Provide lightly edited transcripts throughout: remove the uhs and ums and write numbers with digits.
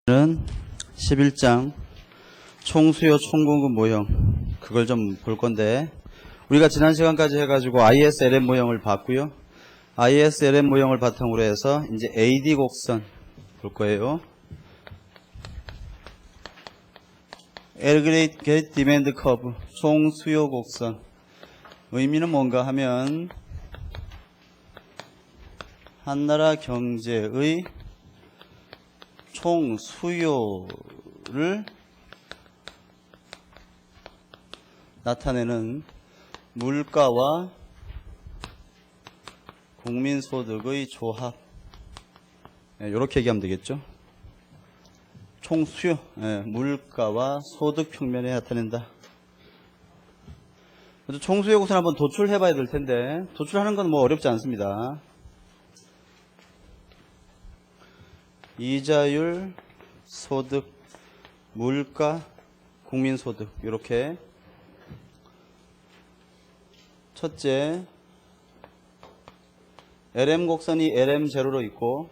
는 11장 총수요 총공급 모형 그걸 좀 볼 건데, 우리가 지난 시간까지 해가지고 ISLM 모형을 봤고요. ISLM 모형을 바탕으로 해서 이제 AD 곡선 볼 거예요. Aggregate Gate Demand Curve 총수요 곡선 의미는 뭔가 하면 한나라 경제의 총 수요를 나타내는 물가와 국민소득의 조합, 이렇게 얘기하면 되겠죠. 총 수요, 물가와 소득 평면에 나타낸다. 총 수요 곡선 한번 도출해 봐야 될 텐데, 도출하는 건 뭐 어렵지 않습니다. 이자율, 소득, 물가, 국민소득, 이렇게. 첫째, LM 곡선이 LM0로 있고,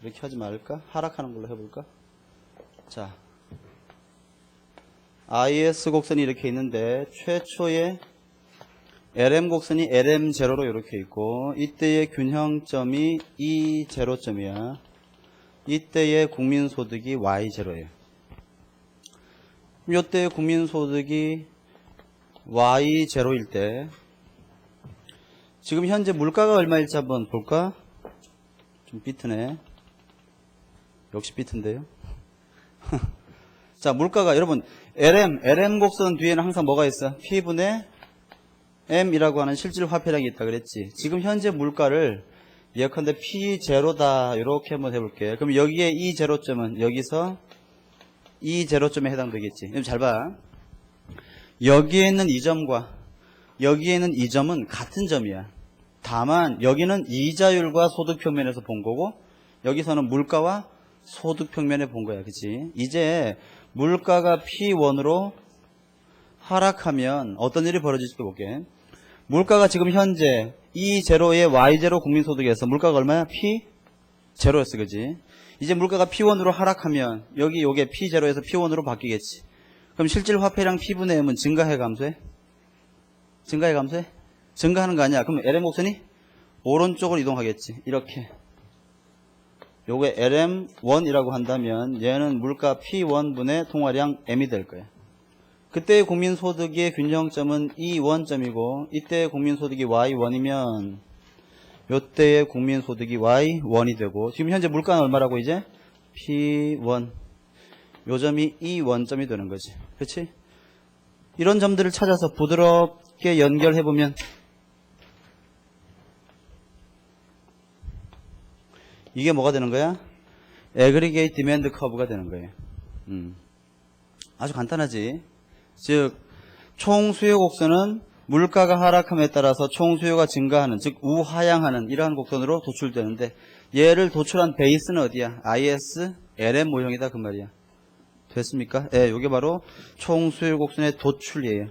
이렇게 하지 말까? 하락하는 걸로 해볼까? 자, IS 곡선이 이렇게 있는데, 최초의 LM 곡선이 LM0로 이렇게 있고, 이때의 균형점이 E0점이야. 이때의 국민소득이 Y0예요. 이때의 국민소득이 Y0일 때, 지금 현재 물가가 얼마일지 한번 볼까? 좀 삐트네. 역시 삐트인데요. 자, 물가가, 여러분, LM 곡선 뒤에는 항상 뭐가 있어? P분의 M이라고 하는 실질 화폐량이 있다 그랬지. 지금 현재 물가를 예컨대 P0다 이렇게 한번 해볼게. 그럼 여기에 E0점은 여기서 E0점에 해당되겠지. 그럼 잘 봐. 여기에 있는 이 점과 여기에 있는 이 점은 같은 점이야. 다만 여기는 이자율과 소득 평면에서 본 거고, 여기서는 물가와 소득 평면에 본 거야. 그치? 이제 물가가 P1으로 하락하면 어떤 일이 벌어질지 볼게. 물가가 지금 현재 E0에 Y0 국민소득에서 물가가 얼마야? P0였어. 그지? 이제 물가가 P1으로 하락하면 여기 요게 P0에서 P1으로 바뀌겠지. 그럼 실질 화폐량 P분의 M은 증가해 감소해? 증가해 감소해? 증가하는 거 아니야. 그럼 LM 곡선이 오른쪽으로 이동하겠지. 이렇게. 요게 LM1이라고 한다면 얘는 물가 P1분의 통화량 M이 될 거야. 그때의 국민소득의 균형점은 E1점이고, 이때의 국민소득이 Y1이면 요때의 국민소득이 Y1이 되고, 지금 현재 물가는 얼마라고 이제? P1. 요 점이 E1점이 되는 거지. 그렇지? 이런 점들을 찾아서 부드럽게 연결해보면 이게 뭐가 되는 거야? Aggregate Demand Curve가 되는 거예요. 아주 간단하지. 즉, 총수요 곡선은 물가가 하락함에 따라서 총수요가 증가하는, 즉 우하향하는 이러한 곡선으로 도출되는데, 얘를 도출한 베이스는 어디야? IS, LM 모형이다 그 말이야. 됐습니까? 예, 이게 바로 총수요 곡선의 도출이에요.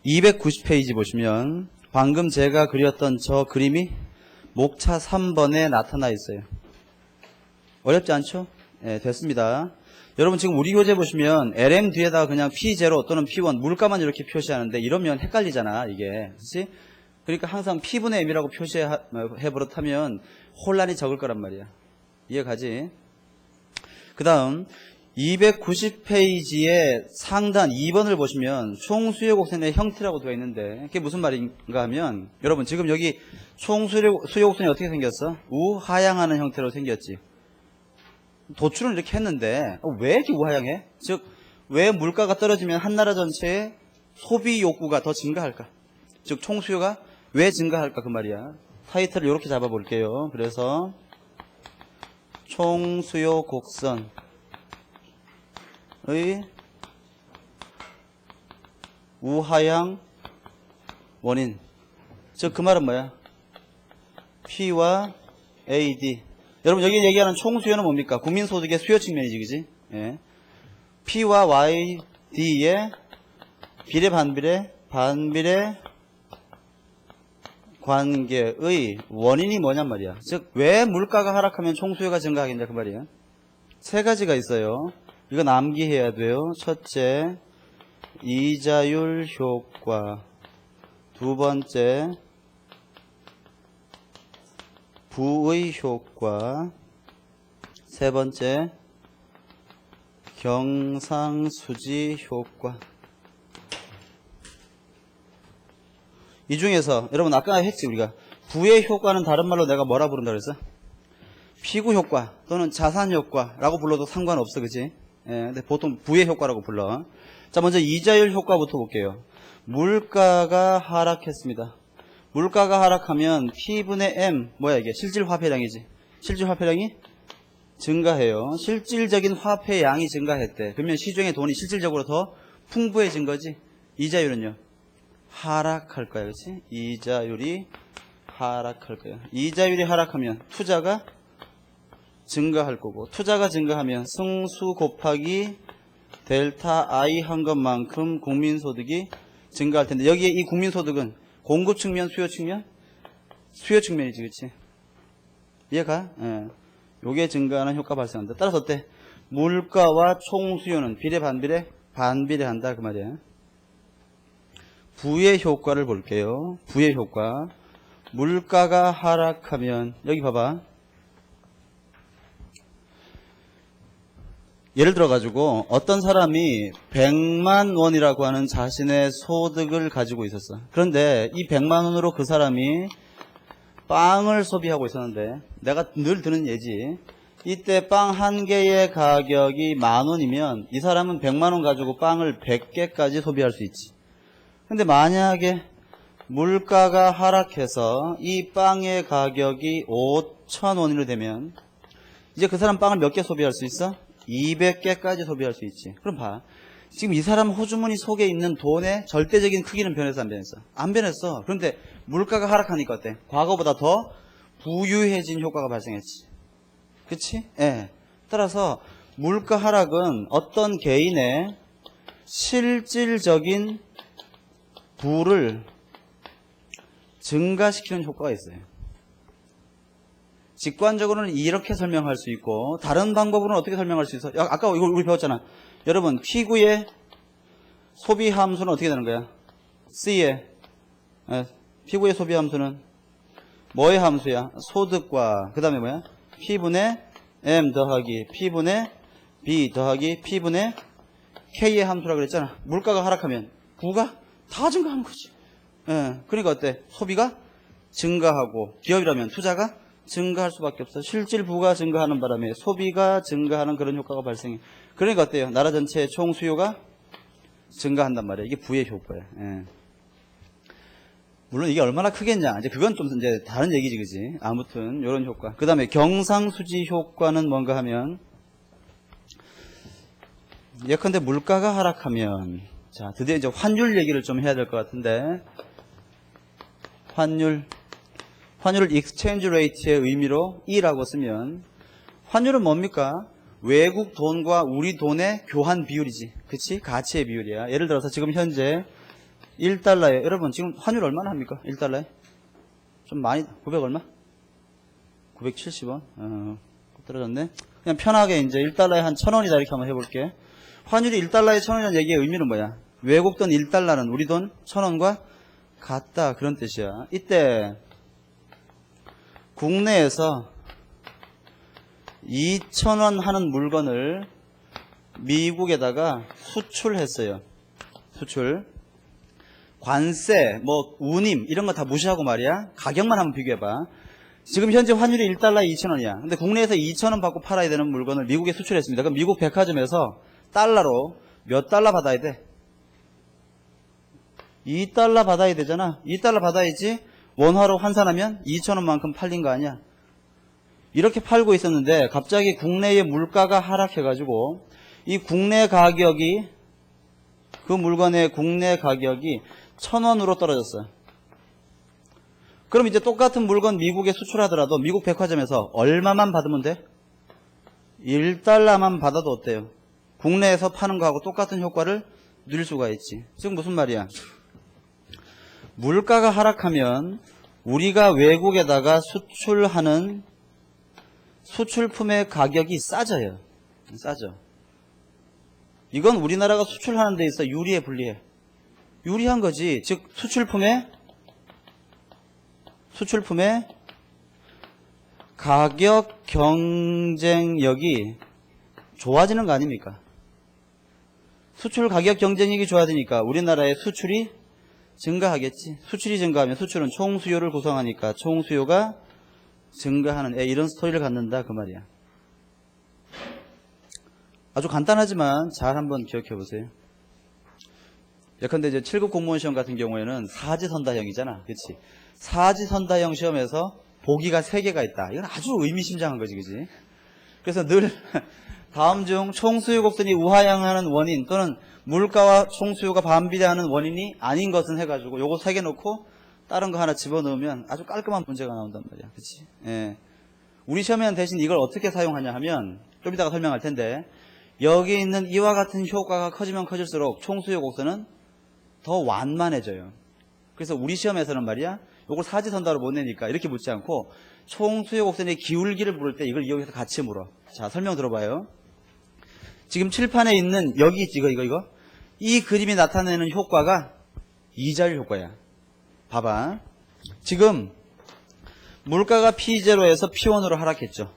290페이지 보시면 방금 제가 그렸던 저 그림이 목차 3번에 나타나 있어요. 어렵지 않죠? 예, 됐습니다. 여러분 지금 우리 교재 보시면 LM 뒤에다가 그냥 P0 또는 P1 물가만 이렇게 표시하는데, 이러면 헷갈리잖아 이게. 그렇지? 그러니까 항상 P분의 M이라고 표시해버릇하면 혼란이 적을 거란 말이야. 이해가지? 그 다음 290페이지의 상단 2번을 보시면 총수요 곡선의 형태라고 되어 있는데, 그게 무슨 말인가 하면, 여러분 지금 여기 총수요 곡선이 어떻게 생겼어? 우하향하는 형태로 생겼지. 도출은 이렇게 했는데 왜 이렇게 우하향해? 즉, 왜 물가가 떨어지면 한 나라 전체의 소비 욕구가 더 증가할까? 즉, 총수요가 왜 증가할까 그 말이야. 타이틀을 이렇게 잡아볼게요. 그래서 총수요 곡선의 우하향 원인. 즉, 그 말은 뭐야? P와 AD. 여러분 여기 얘기하는 총수요는 뭡니까? 국민소득의 수요 측면이지, 그지? 예. P와 YD의 비례 반비례 관계의 원인이 뭐냔 말이야. 즉, 왜 물가가 하락하면 총수요가 증가하겠냐 그 말이야. 세 가지가 있어요. 이건 암기해야 돼요. 첫째, 이자율 효과. 두 번째, 부의 효과. 세 번째, 경상수지 효과. 이 중에서 여러분 아까 했지 우리가 부의 효과는 다른 말로 내가 뭐라 부른다 그랬어? 피구 효과 또는 자산 효과라고 불러도 상관없어, 그치? 예, 근데 보통 부의 효과라고 불러. 자, 먼저 이자율 효과부터 볼게요. 물가가 하락했습니다. 물가가 하락하면 P분의 M, 뭐야 이게? 실질 화폐량이지. 실질 화폐량이 증가해요. 실질적인 화폐량이 증가했대. 그러면 시중에 돈이 실질적으로 더 풍부해진 거지. 이자율은요? 하락할 거야, 그렇지? 이자율이 하락할 거야. 이자율이 하락하면 투자가 증가할 거고, 투자가 증가하면 승수 곱하기 델타 I 한 것만큼 국민소득이 증가할 텐데, 여기에 이 국민소득은 공급 측면, 수요 측면? 수요 측면이지, 그렇지? 이해가? 예. 요게 증가하는 효과 발생한다. 따라서 어때? 물가와 총수요는 비례 반비례? 반비례한다 그 말이야. 부의 효과를 볼게요. 부의 효과. 물가가 하락하면 여기 봐봐. 예를 들어 가지고 어떤 사람이 100만 원이라고 하는 자신의 소득을 가지고 있었어. 그런데 이 100만 원으로 그 사람이 빵을 소비하고 있었는데, 내가 늘 드는 예지. 이때 빵 한 개의 가격이 10,000원이면 이 사람은 100만 원 가지고 빵을 100개까지 소비할 수 있지. 근데 만약에 물가가 하락해서 이 빵의 가격이 5,000원으로 되면 이제 그 사람 빵을 몇 개 소비할 수 있어? 200개까지 소비할 수 있지. 그럼 봐. 지금 이 사람 호주머니 속에 있는 돈의 절대적인 크기는 변했어, 안 변했어? 안 변했어. 그런데 물가가 하락하니까 어때? 과거보다 더 부유해진 효과가 발생했지. 그치? 예. 따라서 물가 하락은 어떤 개인의 실질적인 부를 증가시키는 효과가 있어요. 직관적으로는 이렇게 설명할 수 있고, 다른 방법으로는 어떻게 설명할 수 있어? 아까 이거 우리 배웠잖아. 여러분, P구의 소비 함수는 어떻게 되는 거야? C의 P구의 소비 함수는 뭐의 함수야? 소득과 그 다음에 뭐야? P분의 M 더하기 P분의 B 더하기 P분의 K의 함수라고 그랬잖아. 물가가 하락하면 부가 다 증가하는 거지. 예, 그러니까 어때? 소비가 증가하고 기업이라면 투자가 증가할 수밖에 없어. 실질 부가 증가하는 바람에 소비가 증가하는 그런 효과가 발생해. 그러니까 어때요? 나라 전체의 총 수요가 증가한단 말이에요. 이게 부의 효과예요. 예. 물론 이게 얼마나 크겠냐, 이제 그건 좀 이제 다른 얘기지, 그지? 아무튼 이런 효과. 그 다음에 경상수지 효과는 뭔가 하면, 예컨대 물가가 하락하면, 자 드디어 이제 환율 얘기를 좀 해야 될 것 같은데, 환율을 exchange rate의 의미로 E라고 쓰면, 환율은 뭡니까? 외국 돈과 우리 돈의 교환 비율이지, 그치? 가치의 비율이야. 예를 들어서 지금 현재 1달러에, 여러분 지금 환율 얼마나 합니까? 1달러에? 좀 많이, 900 얼마? 970원? 떨어졌네. 그냥 편하게 이제 1달러에 한 1,000원이다 이렇게 한번 해볼게. 환율이 1달러에 1,000원이라는 얘기의 의미는 뭐야? 외국 돈 1달러는 우리 돈 1,000원과 같다, 그런 뜻이야. 이때 국내에서 2,000원 하는 물건을 미국에다가 수출했어요. 수출. 관세, 뭐 운임 이런 거 다 무시하고 말이야. 가격만 한번 비교해봐. 지금 현재 환율이 1달러에 2,000원이야. 근데 국내에서 2,000원 받고 팔아야 되는 물건을 미국에 수출했습니다. 그럼 미국 백화점에서 달러로 몇 달러 받아야 돼? 2달러 받아야 되잖아. 2달러 받아야지 원화로 환산하면 2,000원만큼 팔린 거 아니야. 이렇게 팔고 있었는데 갑자기 국내의 물가가 하락해가지고 이 국내 가격이, 그 물건의 국내 가격이 1,000원으로 떨어졌어요. 그럼 이제 똑같은 물건 미국에 수출하더라도 미국 백화점에서 얼마만 받으면 돼? 1달러만 받아도 어때요? 국내에서 파는 거하고 똑같은 효과를 누릴 수가 있지. 즉 무슨 말이야? 물가가 하락하면 우리가 외국에다가 수출하는 수출품의 가격이 싸져요. 싸져. 이건 우리나라가 수출하는 데 있어 유리해 불리해? 유리한 거지. 즉 수출품의 가격 경쟁력이 좋아지는 거 아닙니까? 수출 가격 경쟁력이 좋아지니까 우리나라의 수출이 증가하겠지. 수출이 증가하면 수출은 총수요를 구성하니까 총수요가 증가하는 이런 스토리를 갖는다 그 말이야. 아주 간단하지만 잘 한번 기억해 보세요. 예컨대 이제 7급 공무원 시험 같은 경우에는 사지선다형이잖아. 그렇지? 사지선다형 시험에서 보기가 3개가 있다. 이건 아주 의미심장한 거지. 그지? 그래서 늘 다음 중 총수요 곡선이 우하향하는 원인 또는 물가와 총수요가 반비례하는 원인이 아닌 것은 해가지고 요거 3개 놓고 다른 거 하나 집어넣으면 아주 깔끔한 문제가 나온단 말이야. 그치? 예. 우리 시험에는 대신 이걸 어떻게 사용하냐 하면 좀 이따가 설명할 텐데 여기 있는 이와 같은 효과가 커지면 커질수록 총수요 곡선은 더 완만해져요. 그래서 우리 시험에서는 말이야 요걸 사지선다로 못 내니까 이렇게 묻지 않고 총수요 곡선의 기울기를 물을 때 이걸 이용해서 같이 물어. 자, 설명 들어봐요. 지금 칠판에 있는 여기 있지 이거 이 그림이 나타내는 효과가 이자율 효과야. 봐봐. 지금 물가가 P0에서 P1으로 하락했죠.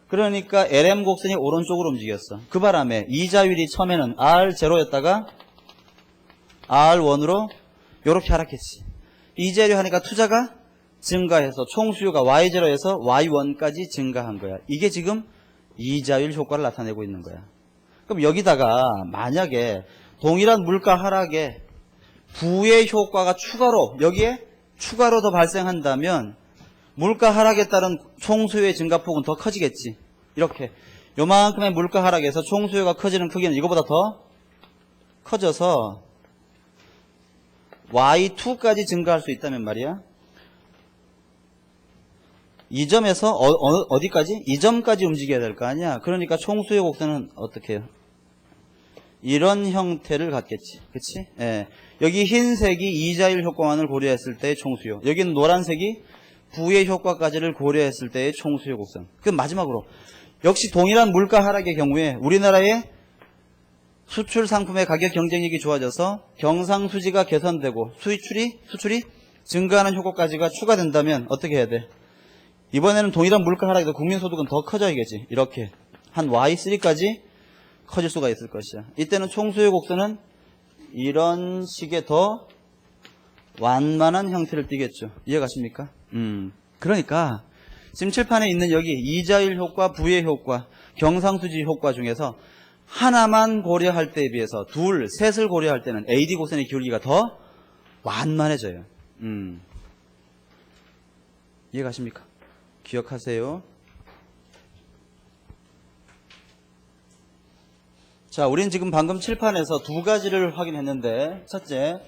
그러니까 LM 곡선이 오른쪽으로 움직였어. 그 바람에 이자율이 처음에는 R0였다가 R1으로 이렇게 하락했지. 이자율이 하니까 투자가 증가해서 총수요가 Y0에서 Y1까지 증가한 거야. 이게 지금 이자율 효과를 나타내고 있는 거야. 그럼 여기다가 만약에 동일한 물가 하락에 부의 효과가 추가로 여기에 추가로 더 발생한다면 물가 하락에 따른 총수요의 증가폭은 더 커지겠지. 이렇게 요만큼의 물가 하락에서 총수요가 커지는 크기는 이거보다 더 커져서 Y2까지 증가할 수 있다면 말이야. 이 점에서 어디까지? 이 점까지 움직여야 될 거 아니야. 그러니까 총수요 곡선은 어떻게 해요? 이런 형태를 갖겠지. 그치? 예. 여기 흰색이 이자율 효과만을 고려했을 때의 총수요. 여기는 노란색이 부의 효과까지를 고려했을 때의 총수요 곡선. 그럼 마지막으로 역시 동일한 물가 하락의 경우에 우리나라의 수출 상품의 가격 경쟁력이 좋아져서 경상수지가 개선되고 수출이 증가하는 효과까지가 추가된다면 어떻게 해야 돼? 이번에는 동일한 물가 하락에도 국민소득은 더 커져야겠지. 이렇게 한 Y3까지 커질 수가 있을 것이야. 이때는 총수요 곡선은 이런 식의 더 완만한 형태를 띠겠죠. 이해가십니까? 그러니까 지금 칠판에 있는 여기 이자율 효과, 부의 효과, 경상수지 효과 중에서 하나만 고려할 때에 비해서 둘, 셋을 고려할 때는 AD 곡선의 기울기가 더 완만해져요. 이해가십니까? 기억하세요. 자, 우린 지금 방금 칠판에서 두 가지를 확인했는데 첫째,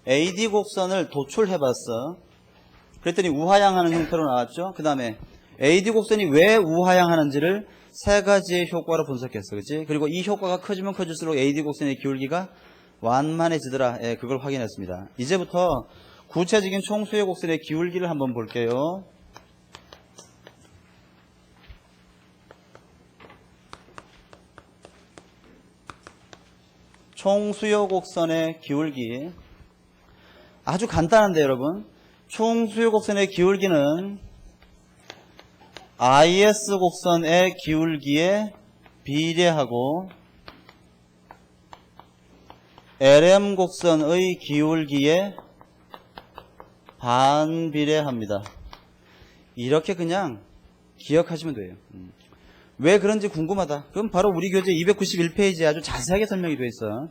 AD 곡선을 도출해봤어. 그랬더니 우하향하는 형태로 나왔죠. 그 다음에 AD 곡선이 왜 우하향하는지를 세 가지의 효과로 분석했어. 그치? 그리고 이 효과가 커지면 커질수록 AD 곡선의 기울기가 완만해지더라. 예, 그걸 확인했습니다. 이제부터 구체적인 총수요 곡선의 기울기를 한번 볼게요. 총수요 곡선의 기울기 아주 간단한데 여러분, 총수요 곡선의 기울기는 IS 곡선의 기울기에 비례하고 LM 곡선의 기울기에 반비례합니다. 이렇게 그냥 기억하시면 돼요. 왜 그런지 궁금하다. 그럼 바로 우리 교재 291페이지에 아주 자세하게 설명이 돼 있어.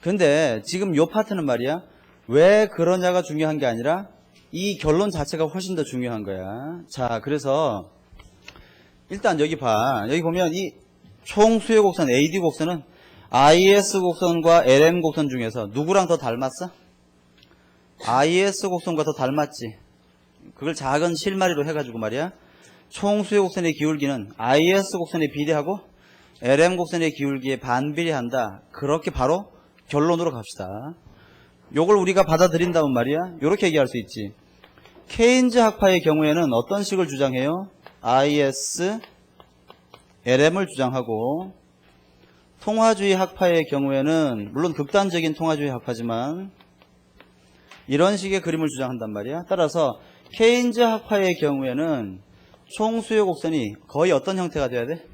근데 지금 요 파트는 말이야. 왜 그러냐가 중요한 게 아니라 이 결론 자체가 훨씬 더 중요한 거야. 자, 그래서 일단 여기 봐. 여기 보면 이 총수요 곡선 AD 곡선은 IS 곡선과 LM 곡선 중에서 누구랑 더 닮았어? IS 곡선과 더 닮았지. 그걸 작은 실마리로 해가지고 말이야. 총수요 곡선의 기울기는 IS 곡선에 비례하고 LM 곡선의 기울기에 반비례한다. 그렇게 바로 결론으로 갑시다. 요걸 우리가 받아들인다면 말이야. 요렇게 얘기할 수 있지. 케인즈 학파의 경우에는 어떤 식을 주장해요? IS, LM을 주장하고, 통화주의 학파의 경우에는 물론 극단적인 통화주의 학파지만 이런 식의 그림을 주장한단 말이야. 따라서 케인즈 학파의 경우에는 총수요 곡선이 거의 어떤 형태가 돼야 돼?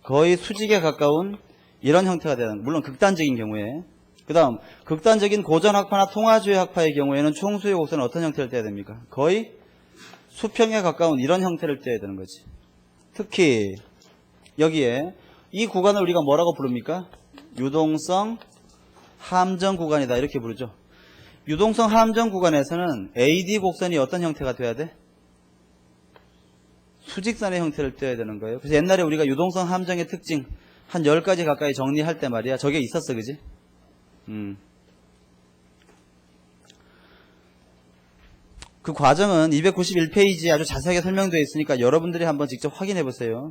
거의 수직에 가까운 이런 형태가 되는 거야. 물론 극단적인 경우에. 그 다음 극단적인 고전학파나 통화주의 학파의 경우에는 총수요 곡선은 어떤 형태를 떼야 됩니까? 거의 수평에 가까운 이런 형태를 떼야 되는 거지. 특히 여기에 이 구간을 우리가 뭐라고 부릅니까? 유동성 함정 구간이다 이렇게 부르죠. 유동성 함정 구간에서는 AD 곡선이 어떤 형태가 돼야 돼? 수직선의 형태를 떼야 되는 거예요. 그래서 옛날에 우리가 유동성 함정의 특징 한 10가지 가까이 정리할 때 말이야. 저게 있었어, 그지? 그 과정은 291페이지에 아주 자세하게 설명되어 있으니까 여러분들이 한번 직접 확인해 보세요.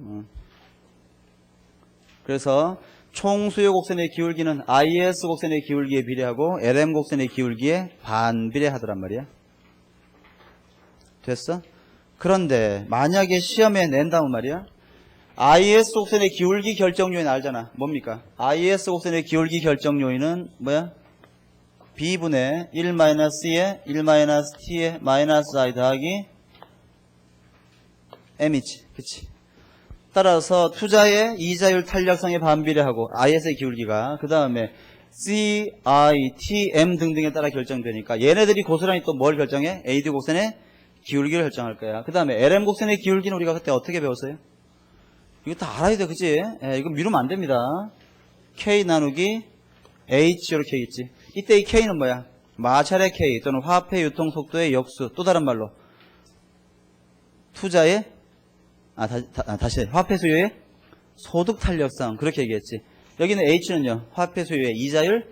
그래서 총 수요 곡선의 기울기는 IS 곡선의 기울기에 비례하고 LM 곡선의 기울기에 반비례하더란 말이야. 됐어? 그런데 만약에 시험에 낸다면 말이야. IS 곡선의 기울기 결정 요인 알잖아. 뭡니까? IS 곡선의 기울기 결정 요인은 뭐야? B분의 1-C에 1-T에 -I 더하기 M이지. 그치? 따라서 투자의 이자율 탄력성에 반비례하고 IS의 기울기가 그 다음에 C, I, T, M 등등에 따라 결정되니까 얘네들이 고스란히 또 뭘 결정해? AD 곡선의 기울기를 결정할 거야. 그 다음에 LM 곡선의 기울기는 우리가 그때 어떻게 배웠어요? 이거 다 알아야 돼, 그치? 이거 미루면 안 됩니다. K 나누기 H 이렇게 있지. 이때 이 K는 뭐야? 마찰의 K 또는 화폐 유통 속도의 역수. 또 다른 말로 투자의 다시 화폐 수요의 소득 탄력성 그렇게 얘기했지. 여기는 H는요 화폐 수요의 이자율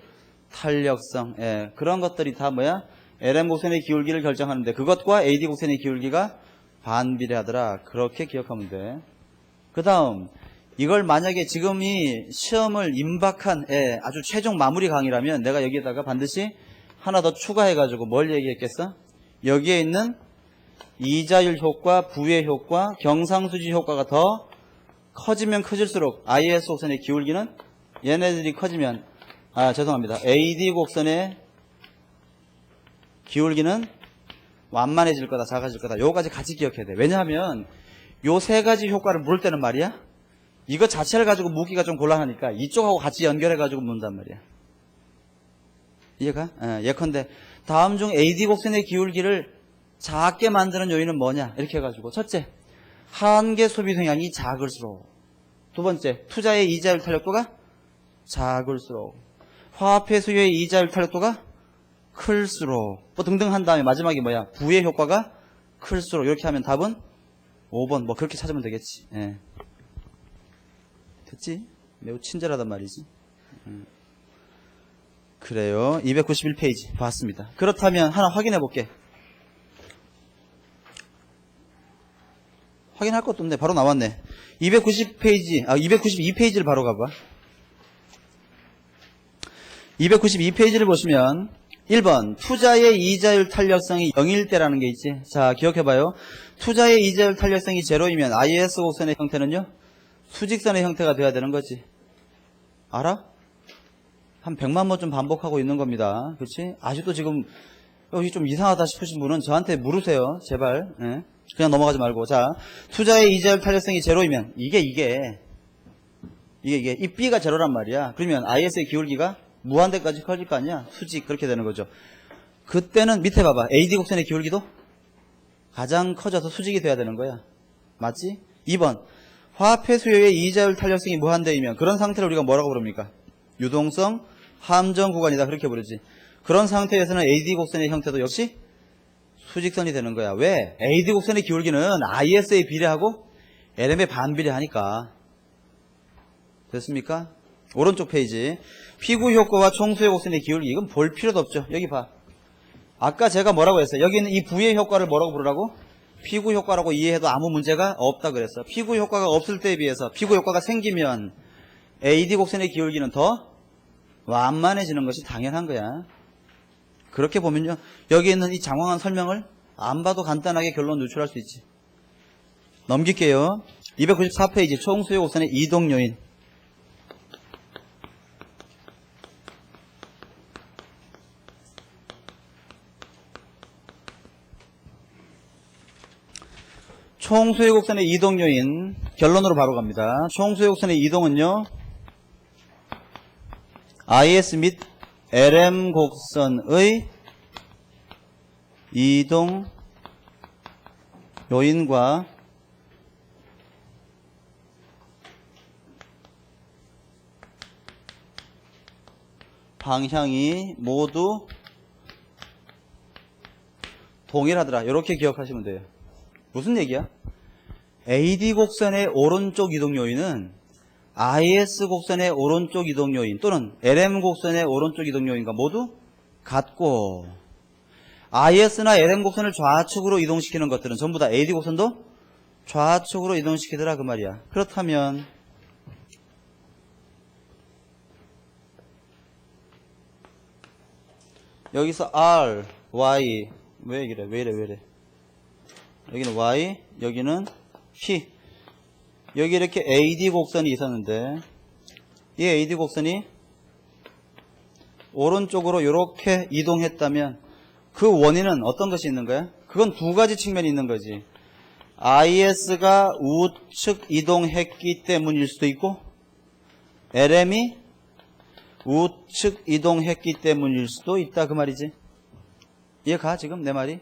탄력성. 그런 것들이 다 뭐야? LM 곡선의 기울기를 결정하는데 그것과 AD 곡선의 기울기가 반비례하더라. 그렇게 기억하면 돼. 그 다음 이걸 만약에 지금 이 시험을 임박한 아주 최종 마무리 강의라면 내가 여기에다가 반드시 하나 더 추가해가지고 뭘 얘기했겠어? 여기에 있는 이자율 효과, 부의 효과, 경상수지 효과가 더 커지면 커질수록 IS 곡선의 기울기는 얘네들이 커지면 죄송합니다. AD 곡선의 기울기는 완만해질 거다, 작아질 거다. 요거까지 같이 기억해야 돼. 왜냐하면 요 세 가지 효과를 물 때는 말이야. 이거 자체를 가지고 묻기가 좀 곤란하니까 이쪽하고 같이 연결해가지고 묻는단 말이야. 이해가? 예컨대 다음 중 AD 곡선의 기울기를 작게 만드는 요인은 뭐냐? 이렇게 해가지고 첫째, 한계 소비 성향이 작을수록. 두 번째, 투자의 이자율 탄력도가 작을수록. 화폐 수요의 이자율 탄력도가 클수록. 뭐 등등 한 다음에 마지막에 뭐야? 부의 효과가 클수록. 이렇게 하면 답은 5번. 뭐 그렇게 찾으면 되겠지. 됐지? 매우 친절하단 말이지. 그래요. 291페이지 봤습니다. 그렇다면 하나 확인해 볼게. 확인할 것도 없네. 바로 나왔네. 290페이지, 292페이지를 바로 가봐. 292페이지를 보시면 1번 투자의 이자율 탄력성이 0일 때라는 게 있지. 자, 기억해봐요. 투자의 이자율 탄력성이 제로이면 IS 곡선의 형태는요 수직선의 형태가 돼야 되는 거지. 알아? 한 100만 번 좀 반복하고 있는 겁니다. 그렇지? 아직도 지금 여기 좀 이상하다 싶으신 분은 저한테 물으세요. 제발. 그냥 넘어가지 말고. 자, 투자의 이자율 탄력성이 제로이면 이게 이 B가 제로란 말이야. 그러면 IS의 기울기가 무한대까지 커질 거 아니야? 수직 그렇게 되는 거죠. 그때는 밑에 봐봐. AD 곡선의 기울기도 가장 커져서 수직이 돼야 되는 거야. 맞지? 2번 화폐 수요의 이자율 탄력성이 무한대이면 그런 상태를 우리가 뭐라고 부릅니까? 유동성 함정 구간이다 그렇게 부르지. 그런 상태에서는 AD 곡선의 형태도 역시 수직선이 되는 거야. 왜? AD 곡선의 기울기는 IS에 비례하고 LM에 반비례하니까. 됐습니까? 오른쪽 페이지. 피구 효과와 총수의 곡선의 기울기. 이건 볼 필요도 없죠. 여기 봐. 아까 제가 뭐라고 했어요? 여기 있는 이 부의 효과를 뭐라고 부르라고? 피구 효과라고 이해해도 아무 문제가 없다 그랬어. 피구 효과가 없을 때에 비해서 피구 효과가 생기면 AD 곡선의 기울기는 더 완만해지는 것이 당연한 거야. 그렇게 보면요. 여기 있는 이 장황한 설명을 안 봐도 간단하게 결론 유출할 수 있지. 넘길게요. 294페이지 총수요 곡선의 이동 요인. 총수요 곡선의 이동 요인 결론으로 바로 갑니다. 총수요 곡선의 이동은요. IS 및 LM 곡선의 이동 요인과 방향이 모두 동일하더라. 이렇게 기억하시면 돼요. 무슨 얘기야? AD 곡선의 오른쪽 이동 요인은 IS 곡선의 오른쪽 이동 요인 또는 LM 곡선의 오른쪽 이동 요인과 모두 같고, IS나 LM 곡선을 좌측으로 이동시키는 것들은 전부 다 AD 곡선도 좌측으로 이동시키더라 그 말이야. 그렇다면 여기서 R, Y 왜 이래 여기는 Y, 여기는 P, 여기 이렇게 AD 곡선이 있었는데 이 AD 곡선이 오른쪽으로 이렇게 이동했다면 그 원인은 어떤 것이 있는 거야? 그건 두 가지 측면이 있는 거지. IS가 우측 이동했기 때문일 수도 있고 LM이 우측 이동했기 때문일 수도 있다 그 말이지. 이해가 지금 내 말이?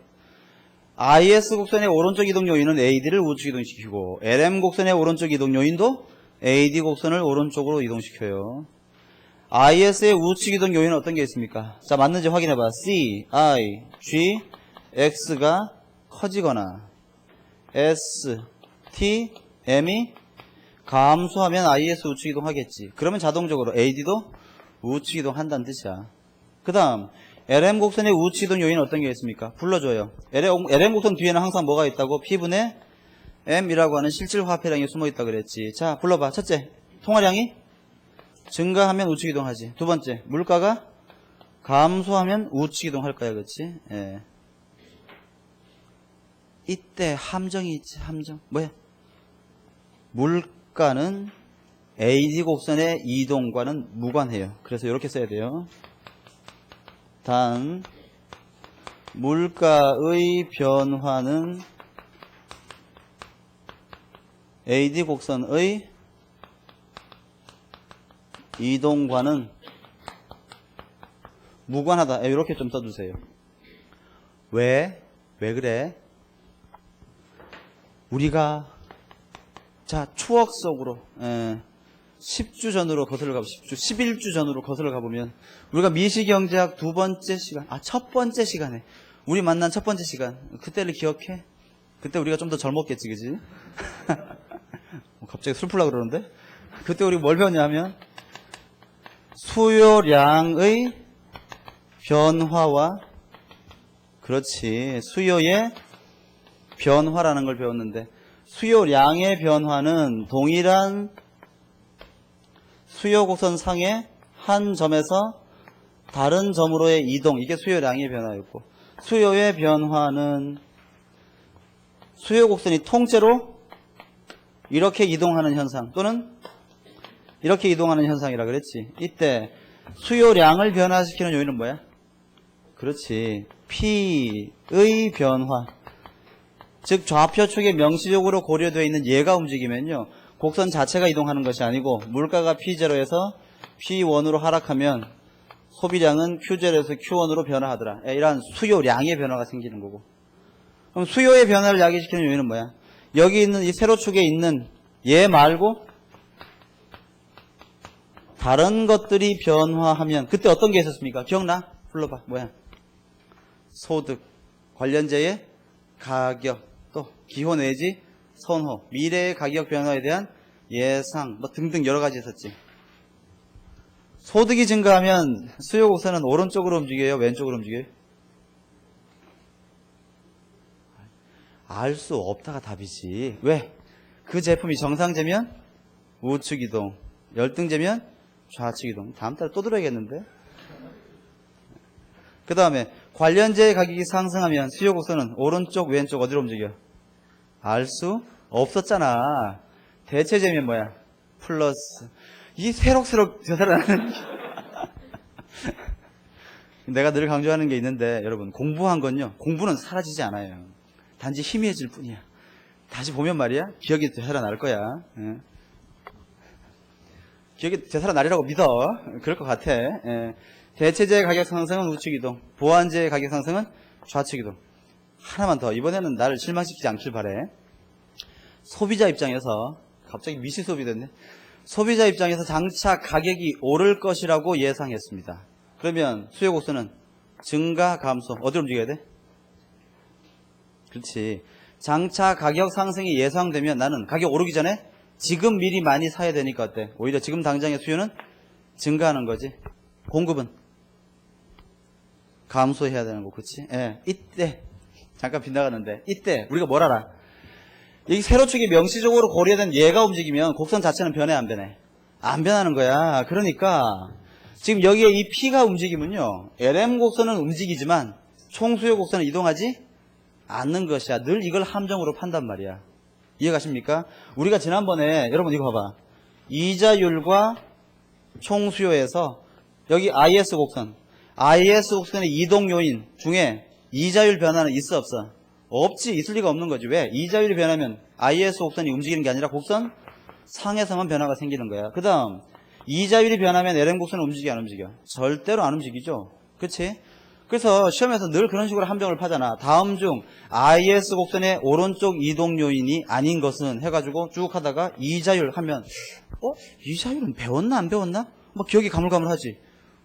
IS 곡선의 오른쪽 이동 요인은 AD를 우측 이동시키고 LM 곡선의 오른쪽 이동 요인도 AD 곡선을 오른쪽으로 이동시켜요. IS의 우측 이동 요인은 어떤 게 있습니까? 자, 맞는지 확인해봐. C, I, G, X가 커지거나 S, T, M이 감소하면 IS 우측 이동하겠지. 그러면 자동적으로 AD도 우측 이동한다는 뜻이야. 그 다음 LM 곡선의 우측 이동 요인은 어떤 게 있습니까? 불러줘요. LM 곡선 뒤에는 항상 뭐가 있다고? P분의 M이라고 하는 실질 화폐량이 숨어있다 그랬지. 자, 불러봐. 첫째, 통화량이 증가하면 우측 이동하지. 두 번째, 물가가 감소하면 우측 이동할 거야. 그렇지? 예. 이때 함정이 있지. 함정. 뭐야? 물가는 AD 곡선의 이동과는 무관해요. 그래서 이렇게 써야 돼요. 단 물가의 변화는 AD 곡선의 이동과는 무관하다. 이렇게 좀 써주세요. 왜 그래? 우리가 자 추억 속으로 10주 전으로 거슬러 가보면 11주 전으로 거슬러 가보면 우리가 미시경제학 두 번째 시간, 첫 번째 시간에 우리 만난 첫 번째 시간, 그때를 기억해? 그때 우리가 좀 더 젊었겠지, 그지? 갑자기 슬프려고 그러는데? 그때 우리 뭘 배웠냐면 수요량의 변화와 그렇지 수요의 변화라는 걸 배웠는데 수요량의 변화는 동일한 수요 곡선 상의 한 점에서 다른 점으로의 이동, 이게 수요량의 변화였고 수요의 변화는 수요 곡선이 통째로 이렇게 이동하는 현상 또는 이렇게 이동하는 현상이라 그랬지. 이때 수요량을 변화시키는 요인은 뭐야? 그렇지. P의 변화. 즉 좌표 축에 명시적으로 고려되어 있는 얘가 움직이면요. 곡선 자체가 이동하는 것이 아니고 물가가 P0에서 P1으로 하락하면 소비량은 Q0에서 Q1으로 변화하더라. 이러한 수요량의 변화가 생기는 거고. 그럼 수요의 변화를 야기시키는 요인은 뭐야? 여기 있는 이 세로축에 있는 얘 말고 다른 것들이 변화하면 그때 어떤 게 있었습니까? 기억나? 불러봐. 뭐야? 소득, 관련제의 가격, 또 기호 내지 선호, 미래의 가격 변화에 대한 예상, 뭐 등등 여러 가지 있었지. 소득이 증가하면 수요 곡선은 오른쪽으로 움직여요? 왼쪽으로 움직여요? 알 수 없다가 답이지. 왜? 그 제품이 정상제면 우측 이동, 열등제면 좌측 이동. 다음 달에 또 들어야겠는데? 그 다음에 관련제의 가격이 상승하면 수요 곡선은 오른쪽 왼쪽 어디로 움직여? 알 수 없었잖아. 대체제면 뭐야? 플러스. 이 새록새록 되살아나는 내가 늘 강조하는 게 있는데 여러분 공부한 건요. 공부는 사라지지 않아요. 단지 희미해질 뿐이야. 다시 보면 말이야. 기억이 되살아날 거야. 예. 기억이 되살아나리라고 믿어. 그럴 것 같아. 예. 대체제의 가격 상승은 우측이동, 보완제의 가격 상승은 좌측이동. 하나만 더. 이번에는 나를 실망시키지 않길 바래. 소비자 입장에서 갑자기 미시 수업이 됐네. 소비자 입장에서 장차 가격이 오를 것이라고 예상했습니다. 그러면 수요 곡선은 증가, 감소. 어디로 움직여야 돼? 그렇지. 장차 가격 상승이 예상되면 나는 가격 오르기 전에 지금 미리 많이 사야 되니까 어때? 오히려 지금 당장의 수요는 증가하는 거지. 공급은 감소해야 되는 거, 그렇지? 예, 이때 잠깐 빗나가는데 이때 우리가 뭘 알아? 이 세로축이 명시적으로 고려된 얘가 움직이면 곡선 자체는 변해 안 변해? 안 변하는 거야. 그러니까 지금 여기에 이 P가 움직이면요, LM 곡선은 움직이지만 총수요 곡선은 이동하지 않는 것이야. 늘 이걸 함정으로 판단 말이야. 이해가십니까? 우리가 지난번에 여러분 이거 봐봐. 이자율과 총수요에서 여기 IS 곡선, IS 곡선의 이동 요인 중에 이자율 변화는 있어 없어? 없지. 있을 리가 없는 거지. 왜? 이자율이 변하면 IS 곡선이 움직이는 게 아니라 곡선 상에서만 변화가 생기는 거야. 그 다음 이자율이 변하면 LM 곡선은 움직여 안 움직여? 절대로 안 움직이죠. 그렇지? 그래서 시험에서 늘 그런 식으로 함정을 파잖아. 다음 중 IS 곡선의 오른쪽 이동 요인이 아닌 것은 해가지고 쭉 하다가 이자율 하면 이자율은 배웠나 안 배웠나? 막 기억이 가물가물하지.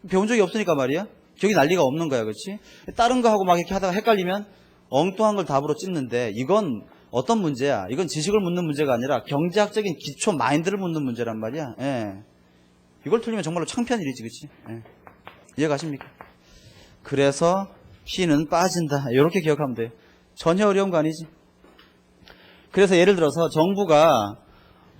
배운 적이 없으니까 말이야. 기억이 날 리가 없는 거야. 그렇지? 다른 거 하고 막 이렇게 하다가 헷갈리면 엉뚱한 걸 답으로 찝는데 이건 어떤 문제야? 이건 지식을 묻는 문제가 아니라 경제학적인 기초 마인드를 묻는 문제란 말이야. 예. 이걸 틀리면 정말로 창피한 일이지. 그렇지? 예. 이해가십니까? 그래서 P는 빠진다. 이렇게 기억하면 돼요. 전혀 어려운 거 아니지. 그래서 예를 들어서 정부가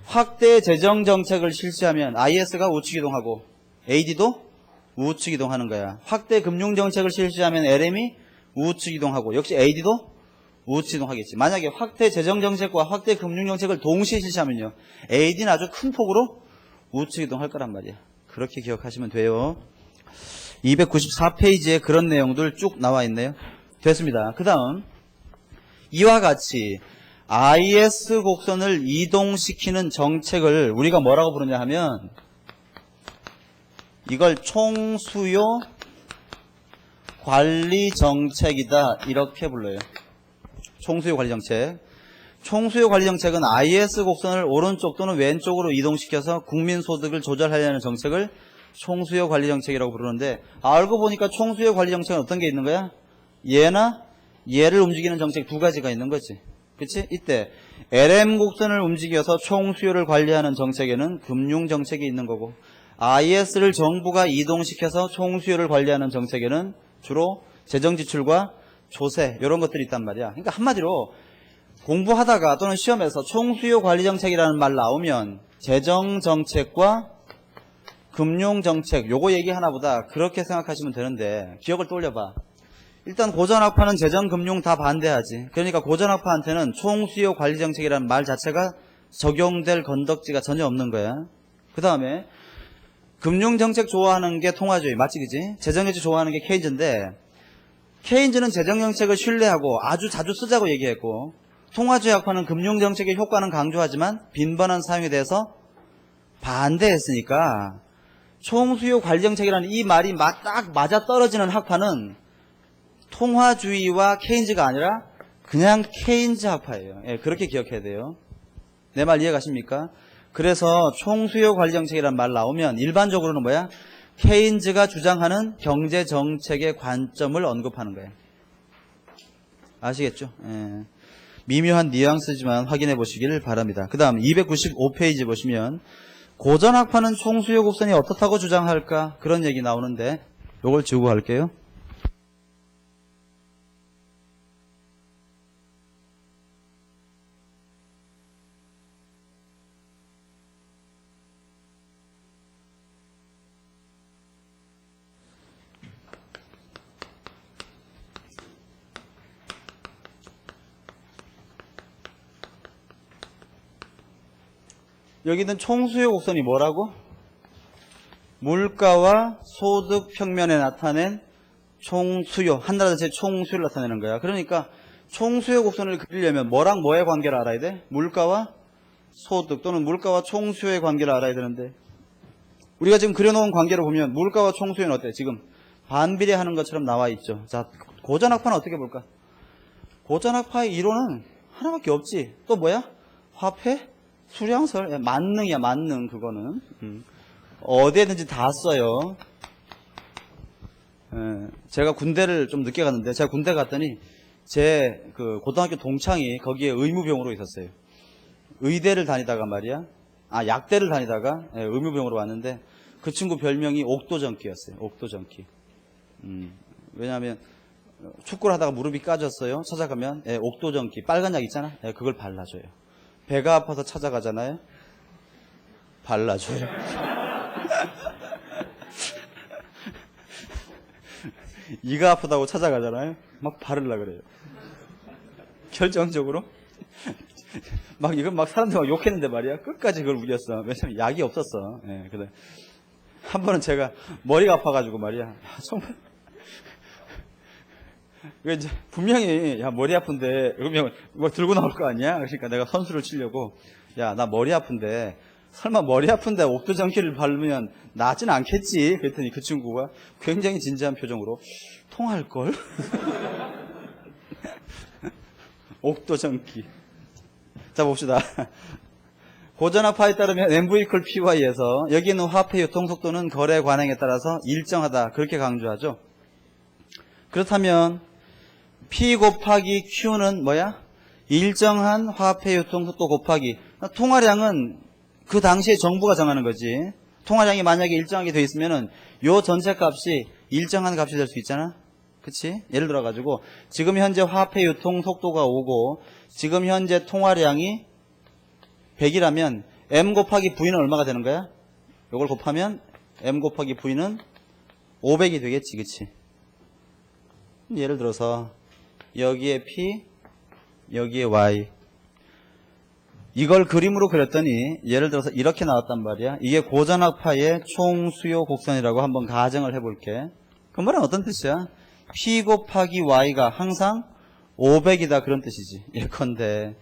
확대 재정 정책을 실시하면 IS가 우측 이동하고 AD도 우측 이동하는 거야. 확대 금융 정책을 실시하면 LM이 우측 이동하고 역시 AD도 우측 이동하겠지. 만약에 확대 재정 정책과 확대 금융 정책을 동시에 실시하면요, AD는 아주 큰 폭으로 우측 이동할 거란 말이야. 그렇게 기억하시면 돼요. 294페이지에 그런 내용들 쭉 나와 있네요. 됐습니다. 그 다음 이와 같이 IS 곡선을 이동시키는 정책을 우리가 뭐라고 부르냐 하면 이걸 총수요 관리 정책이다 이렇게 불러요. 총수요 관리 정책. 총수요 관리 정책은 IS 곡선을 오른쪽 또는 왼쪽으로 이동시켜서 국민소득을 조절하려는 정책을 총수요 관리 정책이라고 부르는데, 알고 보니까 총수요 관리 정책은 어떤 게 있는 거야? 얘나 얘를 움직이는 정책 두 가지가 있는 거지. 그치? 이때 LM 곡선을 움직여서 총수요를 관리하는 정책에는 금융 정책이 있는 거고, IS를 정부가 이동시켜서 총수요를 관리하는 정책에는 주로 재정 지출과 조세 이런 것들이 있단 말이야. 그러니까 한마디로 공부하다가 또는 시험에서 총수요 관리 정책이라는 말 나오면 재정 정책과 금융 정책 요거 얘기 하나보다 그렇게 생각하시면 되는데, 기억을 떠올려봐. 일단 고전학파는 재정 금융 다 반대하지. 그러니까 고전학파한테는 총수요 관리 정책이라는 말 자체가 적용될 건덕지가 전혀 없는 거야. 그 다음에 금융 정책 좋아하는 게 통화주의 맞지, 그지? 재정 정책 좋아하는 게 케인즈인데, 케인즈는 재정 정책을 신뢰하고 아주 자주 쓰자고 얘기했고, 통화주의 학파는 금융 정책의 효과는 강조하지만 빈번한 사용에 대해서 반대했으니까 총수요 관리 정책이라는 이 말이 딱 맞아 떨어지는 학파는 통화주의와 케인즈가 아니라 그냥 케인즈 학파예요. 예, 그렇게 기억해야 돼요. 내 말 이해가십니까? 그래서 총수요 관리 정책이라는 말 나오면 일반적으로는 뭐야? 케인즈가 주장하는 경제 정책의 관점을 언급하는 거예요. 아시겠죠? 예. 미묘한 뉘앙스지만 확인해 보시길 바랍니다. 그 다음 295페이지 보시면 고전학파는 총수요 곡선이 어떻다고 주장할까? 그런 얘기 나오는데 요걸 지우고 갈게요. 여기 있는 총수요 곡선이 뭐라고? 물가와 소득 평면에 나타낸 총수요, 한 나라 전체의 총수요를 나타내는 거야. 그러니까 총수요 곡선을 그리려면 뭐랑 뭐의 관계를 알아야 돼? 물가와 소득 또는 물가와 총수요의 관계를 알아야 되는데, 우리가 지금 그려놓은 관계를 보면 물가와 총수요는 어때? 지금 반비례하는 것처럼 나와 있죠. 자, 고전학파는 어떻게 볼까? 고전학파의 이론은 하나밖에 없지. 또 뭐야? 화폐? 수량설? 만능이야, 만능. 그거는 어디에든지 다 써요. 제가 군대를 좀 늦게 갔는데, 제가 군대 갔더니 제 그 고등학교 동창이 거기에 의무병으로 있었어요. 의대를 다니다가 말이야, 약대를 다니다가 의무병으로 왔는데, 그 친구 별명이 옥도전기였어요. 옥도전기. 왜냐하면 축구를 하다가 무릎이 까졌어요. 찾아가면 옥도전기, 빨간 약 있잖아. 그걸 발라줘요. 배가 아파서 찾아가잖아요. 발라줘요. 이가 아프다고 찾아가잖아요. 막 바르려고 그래요. 결정적으로 막 이건 막 사람들 막 욕했는데 말이야, 끝까지 그걸 우겼어. 왜냐면 약이 없었어. 그래. 한 번은 제가 머리가 아파가지고 말이야, 정말 이제 분명히 야 머리 아픈데 그러면 뭐 들고 나올 거 아니야. 그러니까 내가 선수를 치려고, 야 나 머리 아픈데 설마 머리 아픈데 옥도전기를 바르면 낫진 않겠지. 그랬더니 그 친구가 굉장히 진지한 표정으로 통할걸. 옥도전기. 자 봅시다. 고전학파에 따르면 MV 이퀄 PY에서 여기 있는 화폐 유통 속도는 거래 관행에 따라서 일정하다, 그렇게 강조하죠. 그렇다면 P 곱하기 Q는 뭐야? 일정한 화폐 유통 속도 곱하기 통화량은 그 당시에 정부가 정하는 거지. 통화량이 만약에 일정하게 돼 있으면은 요 전체 값이 일정한 값이 될 수 있잖아. 그치? 예를 들어 가지고 지금 현재 화폐 유통 속도가 5고 지금 현재 통화량이 100이라면 M 곱하기 V는 얼마가 되는 거야? 요걸 곱하면 M 곱하기 V는 500이 되겠지. 그치? 예를 들어서 여기에 P, 여기에 Y, 이걸 그림으로 그렸더니 예를 들어서 이렇게 나왔단 말이야. 이게 고전학파의 총수요 곡선이라고 한번 가정을 해볼게. 그 말은 어떤 뜻이야? P 곱하기 Y가 항상 500이다, 그런 뜻이지. 예컨대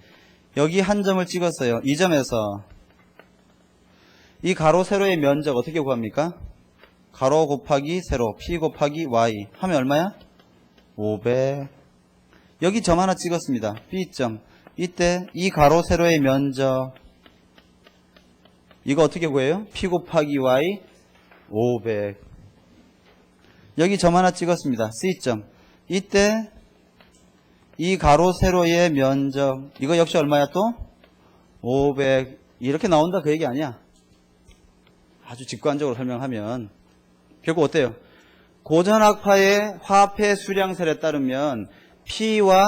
여기 한 점을 찍었어요. 이 점에서 이 가로 세로의 면적 어떻게 구합니까? 가로 곱하기 세로 P 곱하기 Y 하면 얼마야? 500. 여기 점 하나 찍었습니다. B점. 이때 이 가로 세로의 면적, 이거 어떻게 구해요? P 곱하기 Y 500. 여기 점 하나 찍었습니다. C점. 이때 이 가로 세로의 면적, 이거 역시 얼마야 또? 500. 이렇게 나온다 그 얘기 아니야. 아주 직관적으로 설명하면 결국 어때요? 고전학파의 화폐 수량설에 따르면 P와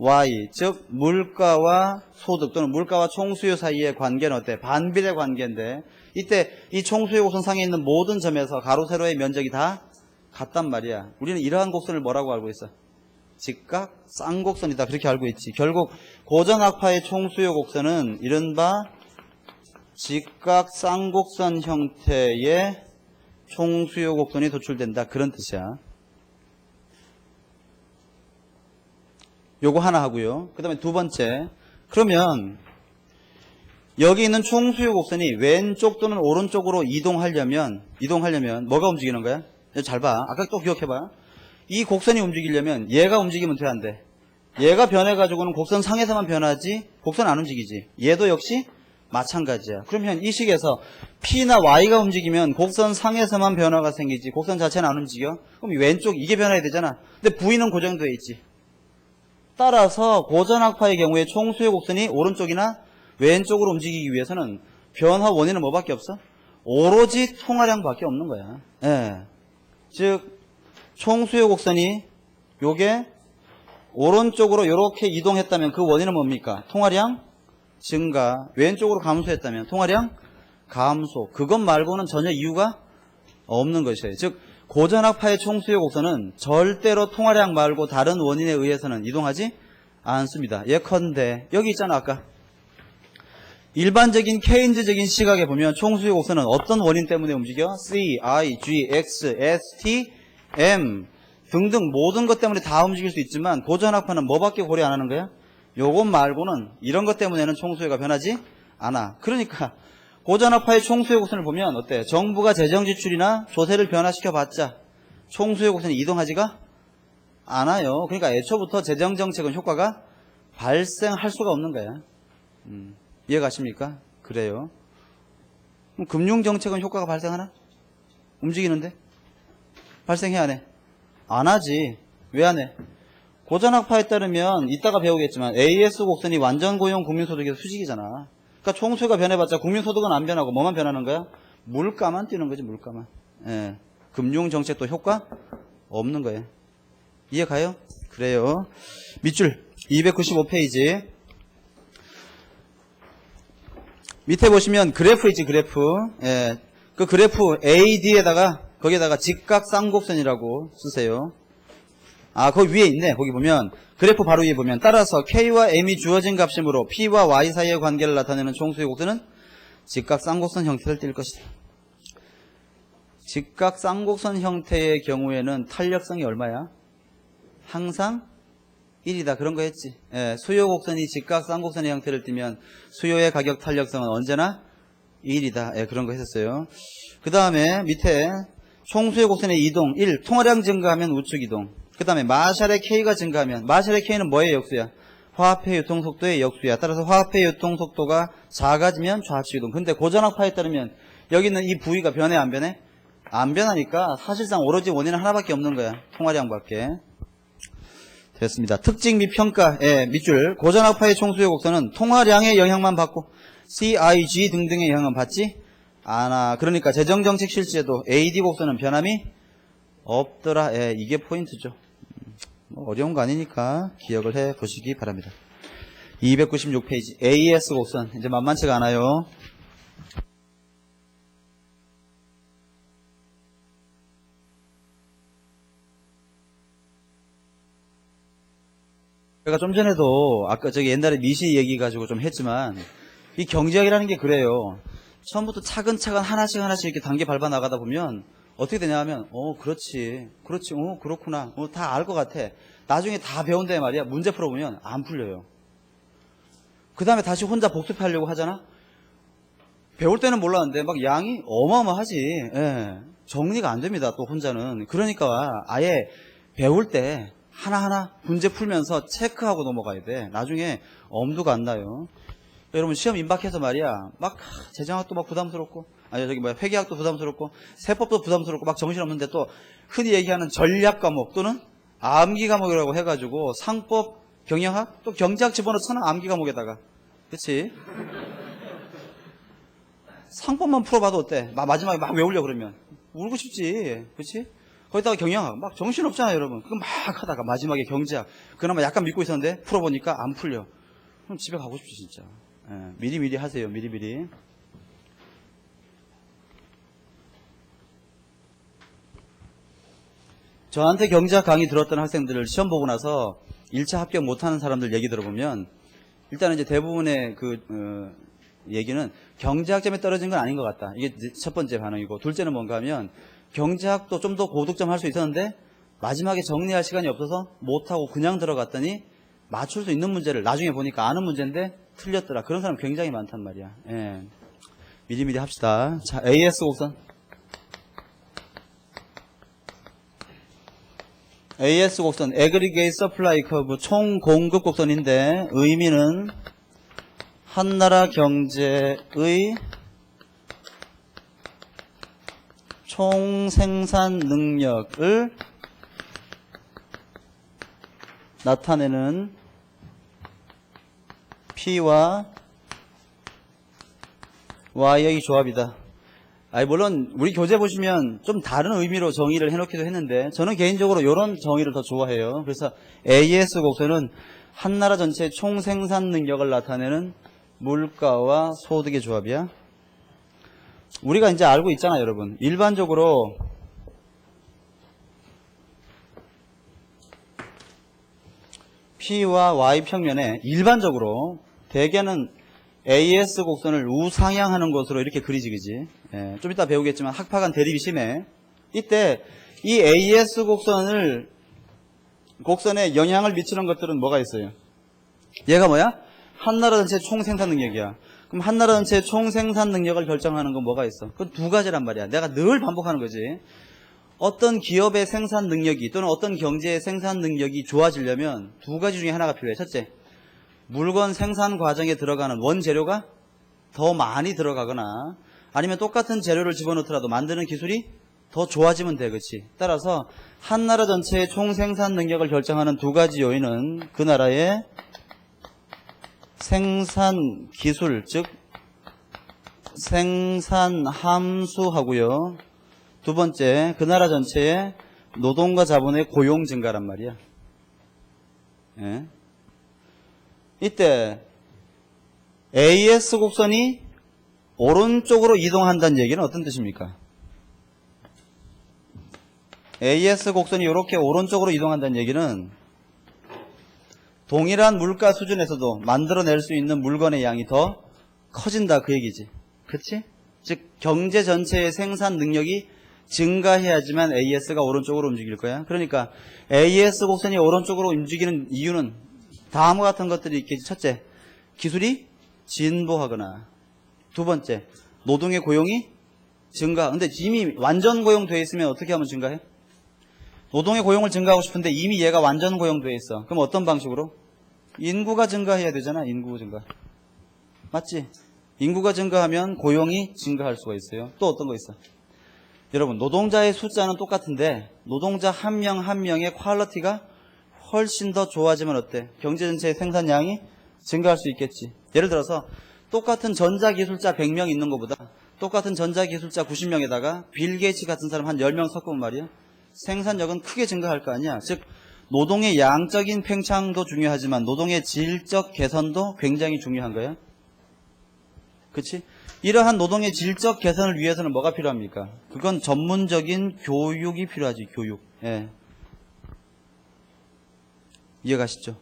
Y, 즉 물가와 소득 또는 물가와 총수요 사이의 관계는 어때? 반비례 관계인데, 이때 이 총수요 곡선 상에 있는 모든 점에서 가로 세로의 면적이 다 같단 말이야. 우리는 이러한 곡선을 뭐라고 알고 있어? 직각 쌍곡선이다, 그렇게 알고 있지. 결국 고전학파의 총수요 곡선은 이른바 직각 쌍곡선 형태의 총수요 곡선이 도출된다, 그런 뜻이야. 요거 하나 하고요. 그 다음에 두 번째, 그러면 여기 있는 총수요 곡선이 왼쪽 또는 오른쪽으로 이동하려면 뭐가 움직이는 거야? 잘 봐. 아까 또 기억해봐. 이 곡선이 움직이려면 얘가 움직이면 돼, 안 돼? 얘가 변해가지고는 곡선 상에서만 변하지 곡선 안 움직이지. 얘도 역시 마찬가지야. 그러면 이 식에서 P나 Y가 움직이면 곡선 상에서만 변화가 생기지 곡선 자체는 안 움직여. 그럼 왼쪽 이게 변해야 되잖아. 근데 V는 고정되어 있지. 따라서 고전학파의 경우에 총수요 곡선이 오른쪽이나 왼쪽으로 움직이기 위해서는 변화 원인은 뭐밖에 없어? 오로지 통화량밖에 없는 거야. 예. 즉 총수요 곡선이 요게 오른쪽으로 이렇게 이동했다면 그 원인은 뭡니까? 통화량 증가. 왼쪽으로 감소했다면 통화량 감소. 그것 말고는 전혀 이유가 없는 것이에요. 즉 고전학파의 총수요 곡선은 절대로 통화량 말고 다른 원인에 의해서는 이동하지 않습니다. 예컨대 여기 있잖아. 아까 일반적인 케인즈적인 시각에 보면 총수요 곡선은 어떤 원인 때문에 움직여? C, I, G, X, S, T, M 등등 모든 것 때문에 다 움직일 수 있지만 고전학파는 뭐밖에 고려 안 하는 거야? 요것 말고는 이런 것 때문에는 총수요가 변하지 않아. 그러니까 고전학파의 총수요 곡선을 보면 어때? 정부가 재정 지출이나 조세를 변화시켜 봤자 총수요 곡선이 이동하지가 않아요. 그러니까 애초부터 재정 정책은 효과가 발생할 수가 없는 거야. 이해가십니까? 그래요. 그럼 금융 정책은 효과가 발생하나? 움직이는데? 발생해 안 해? 안 하지. 왜 안 해? 고전학파에 따르면 이따가 배우겠지만 AS 곡선이 완전 고용 국민소득의 수직이잖아. 그러니까 총수요가 변해봤자 국민소득은 안 변하고 뭐만 변하는 거야? 물가만 뛰는 거지, 물가만. 예. 금융 정책도 효과 없는 거예요. 이해 가요? 그래요. 밑줄 295페이지. 밑에 보시면 그래프 있지, 그래프. 예. 그 그래프 AD에다가 거기에다가 직각쌍곡선이라고 쓰세요. 아, 거기 위에 있네. 거기 보면 그래프 바로 위에 보면 따라서 K와 M이 주어진 값이므로 P와 Y 사이의 관계를 나타내는 총수의 곡선은 직각쌍곡선 형태를 띌 것이다. 직각쌍곡선 형태의 경우에는 탄력성이 얼마야? 항상 1이다. 그런 거 했지. 예, 수요 곡선이 직각쌍곡선의 형태를 띠면 수요의 가격 탄력성은 언제나 1이다. 예, 그런 거 했었어요. 그 다음에 밑에 총수요 곡선의 이동 1. 통화량 증가하면 우측 이동. 그 다음에 마샬의 K가 증가하면 마샬의 K는 뭐의 역수야? 화폐 유통속도의 역수야. 따라서 화폐 유통속도가 작아지면 좌측 이동. 근데 고전학파에 따르면 여기 있는 이 부위가 변해 안 변해? 안 변하니까 사실상 오로지 원인은 하나밖에 없는 거야. 통화량밖에. 됐습니다. 특징 및 평가, 예, 밑줄. 고전학파의 총수요 곡선은 통화량의 영향만 받고 C, I, G 등등의 영향은 받지 않아. 그러니까 재정정책 실시에도 AD 곡선은 변함이 없더라. 예, 이게 포인트죠. 뭐 어려운 거 아니니까 기억을 해 보시기 바랍니다. 296페이지 AS 곡선 이제 만만치가 않아요. 제가 좀 전에도 아까 저기 옛날에 미시 얘기 가지고 좀 했지만 이 경제학이라는 게 그래요. 처음부터 차근차근 하나씩 이렇게 단계 밟아 나가다 보면 어떻게 되냐 하면 그렇지 그렇구나 다 알 것 같아. 나중에 다 배운 다음에 말이야 문제 풀어보면 안 풀려요. 그 다음에 다시 혼자 복습하려고 하잖아. 배울 때는 몰랐는데 막 양이 어마어마하지. 예. 정리가 안 됩니다. 또 혼자는. 그러니까 아예 배울 때 하나하나 문제 풀면서 체크하고 넘어가야 돼. 나중에 엄두가 안 나요. 여러분 시험 임박해서 말이야 막 재정학도 막 부담스럽고 아니 저기 뭐야 회계학도 부담스럽고 세법도 부담스럽고 막 정신없는데 또 흔히 얘기하는 전략 과목 또는 암기 과목이라고 해가지고 상법 경영학 또 경제학 집어넣잖아. 암기 과목에다가. 그치? 상법만 풀어봐도 어때? 마지막에 막 외우려 그러면 울고 싶지. 그치? 거기다가 경영학 막 정신없잖아요 여러분. 그거 막 하다가 마지막에 경제학 그나마 약간 믿고 있었는데 풀어보니까 안 풀려. 그럼 집에 가고 싶지 진짜. 예, 미리미리 하세요. 미리미리. 저한테 경제학 강의 들었던 학생들을 시험 보고 나서 1차 합격 못하는 사람들 얘기 들어보면 일단은 이제 대부분의 얘기는 경제학점에 떨어진 건 아닌 것 같다. 이게 첫 번째 반응이고 둘째는 뭔가 하면 경제학도 좀 더 고득점 할 수 있었는데 마지막에 정리할 시간이 없어서 못하고 그냥 들어갔더니 맞출 수 있는 문제를 나중에 보니까 아는 문제인데 틀렸더라. 그런 사람 굉장히 많단 말이야. 예. 미리미리 합시다. 자, AS 곡선. AS 곡선, Aggregate Supply Curve, 총 공급 곡선인데 의미는 한나라 경제의 총 생산 능력을 나타내는 P와 Y의 조합이다. 물론 우리 교재 보시면 좀 다른 의미로 정의를 해놓기도 했는데 저는 개인적으로 이런 정의를 더 좋아해요. 그래서 AS 곡선은 한나라 전체의 총 생산 능력을 나타내는 물가와 소득의 조합이야. 우리가 이제 알고 있잖아요, 여러분. 일반적으로 P와 Y 평면에 일반적으로 대개는 AS 곡선을 우상향하는 것으로 이렇게 그리지, 그지? 예, 좀 이따 배우겠지만 학파간 대립이 심해. 이때 이 AS 곡선에 영향을 미치는 것들은 뭐가 있어요? 얘가 뭐야? 한나라 전체 총생산 능력이야. 그럼 한나라 전체 총생산 능력을 결정하는 건 뭐가 있어? 그건 두 가지란 말이야. 내가 늘 반복하는 거지. 어떤 기업의 생산 능력이 또는 어떤 경제의 생산 능력이 좋아지려면 두 가지 중에 하나가 필요해. 첫째, 물건 생산 과정에 들어가는 원재료가 더 많이 들어가거나 아니면 똑같은 재료를 집어넣더라도 만드는 기술이 더 좋아지면 돼. 그렇지? 따라서 한 나라 전체의 총생산 능력을 결정하는 두 가지 요인은 그 나라의 생산 기술, 즉 생산 함수하고요. 두 번째, 그 나라 전체의 노동과 자본의 고용 증가란 말이야. 예. 이때 AS 곡선이 오른쪽으로 이동한다는 얘기는 어떤 뜻입니까? AS 곡선이 이렇게 오른쪽으로 이동한다는 얘기는 동일한 물가 수준에서도 만들어낼 수 있는 물건의 양이 더 커진다 그 얘기지. 그치? 즉 경제 전체의 생산 능력이 증가해야지만 AS가 오른쪽으로 움직일 거야. 그러니까 AS 곡선이 오른쪽으로 움직이는 이유는 다음과 같은 것들이 있겠지. 첫째, 기술이 진보하거나, 두 번째, 노동의 고용이 증가. 근데 이미 완전 고용돼 있으면 어떻게 하면 증가해? 노동의 고용을 증가하고 싶은데 이미 얘가 완전 고용돼 있어. 그럼 어떤 방식으로? 인구가 증가해야 되잖아. 인구 증가. 맞지? 인구가 증가하면 고용이 증가할 수가 있어요. 또 어떤 거 있어? 여러분, 노동자의 숫자는 똑같은데 노동자 한 명 한 명의 퀄리티가 훨씬 더 좋아지면 어때? 경제 전체의 생산량이 증가할 수 있겠지. 예를 들어서 똑같은 전자기술자 100명 있는 것보다 똑같은 전자기술자 90명에다가 빌 게이츠 같은 사람 한 10명 섞으면 말이야. 생산력은 크게 증가할 거 아니야. 즉 노동의 양적인 팽창도 중요하지만 노동의 질적 개선도 굉장히 중요한 거야. 그치? 이러한 노동의 질적 개선을 위해서는 뭐가 필요합니까? 그건 전문적인 교육이 필요하지. 교육. 예. 이해가시죠?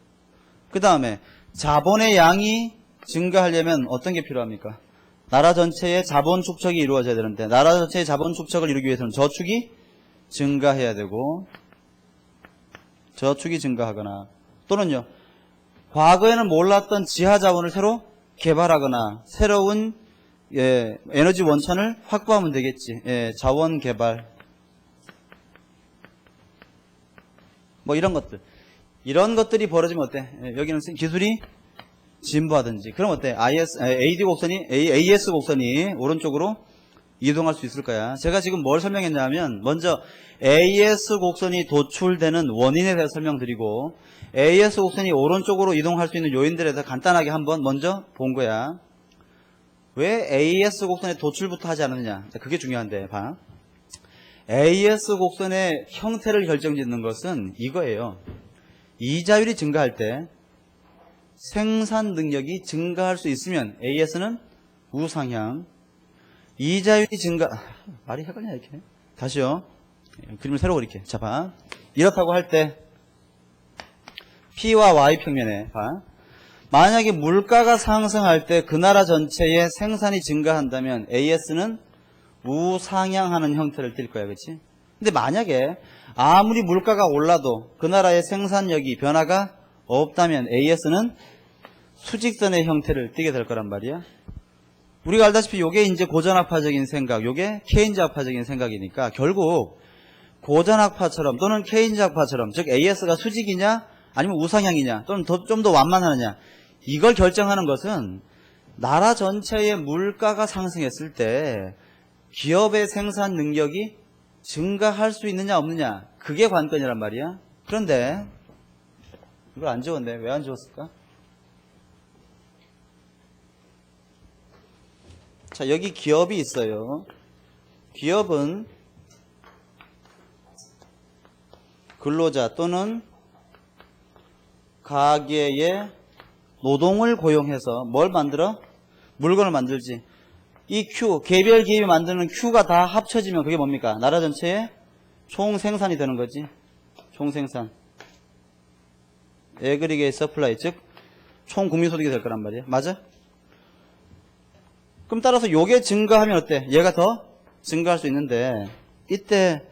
그 다음에 자본의 양이 증가하려면 어떤 게 필요합니까? 나라 전체의 자본 축적이 이루어져야 되는데 나라 전체의 자본 축적을 이루기 위해서는 저축이 증가해야 되고 저축이 증가하거나 또는요 과거에는 몰랐던 지하 자원을 새로 개발하거나 새로운 에너지 원천을 확보하면 되겠지. 자원 개발 뭐 이런 것들 이런 것들이 벌어지면 어때? 여기는 기술이 진보하든지 그럼 어때? AS 곡선이 오른쪽으로 이동할 수 있을 거야. 제가 지금 뭘 설명했냐면 먼저 AS 곡선이 도출되는 원인에 대해서 설명드리고 AS 곡선이 오른쪽으로 이동할 수 있는 요인들에 대해서 간단하게 한번 먼저 본 거야. 왜 AS 곡선의 도출부터 하지 않느냐? 그게 중요한데 봐. AS 곡선의 형태를 결정짓는 것은 이거예요. 이자율이 증가할 때 생산 능력이 증가할 수 있으면 AS는 우상향, 이자율이 증가, 말이 헷갈리냐 이렇게. 다시요. 그림을 새로 그릴게. 자, 봐. 이렇다고 할 때 P와 Y 평면에 봐. 만약에 물가가 상승할 때 그 나라 전체의 생산이 증가한다면 AS는 우상향하는 형태를 띌 거야. 그렇지? 근데 만약에 아무리 물가가 올라도 그 나라의 생산력이 변화가 없다면 AS는 수직선의 형태를 띠게 될 거란 말이야. 우리가 알다시피 요게 이제 고전학파적인 생각, 요게 케인즈학파적인 생각이니까 결국 고전학파처럼 또는 케인즈학파처럼 즉 AS가 수직이냐 아니면 우상향이냐 또는 좀 더 완만하느냐 이걸 결정하는 것은 나라 전체의 물가가 상승했을 때 기업의 생산 능력이 증가할 수 있느냐 없느냐 그게 관건이란 말이야. 그런데 이걸 안 지웠네. 왜 안 지웠을까? 자, 여기 기업이 있어요. 기업은 근로자 또는 가계의 노동을 고용해서 뭘 만들어? 물건을 만들지. 이 Q, 개별 기업이 만드는 Q가 다 합쳐지면 그게 뭡니까? 나라 전체의 총생산이 되는 거지. 총생산. 에그리게이트 서플라이, 즉 총국민소득이 될 거란 말이야. 맞아? 그럼 따라서 요게 증가하면 어때? 얘가 더 증가할 수 있는데 이때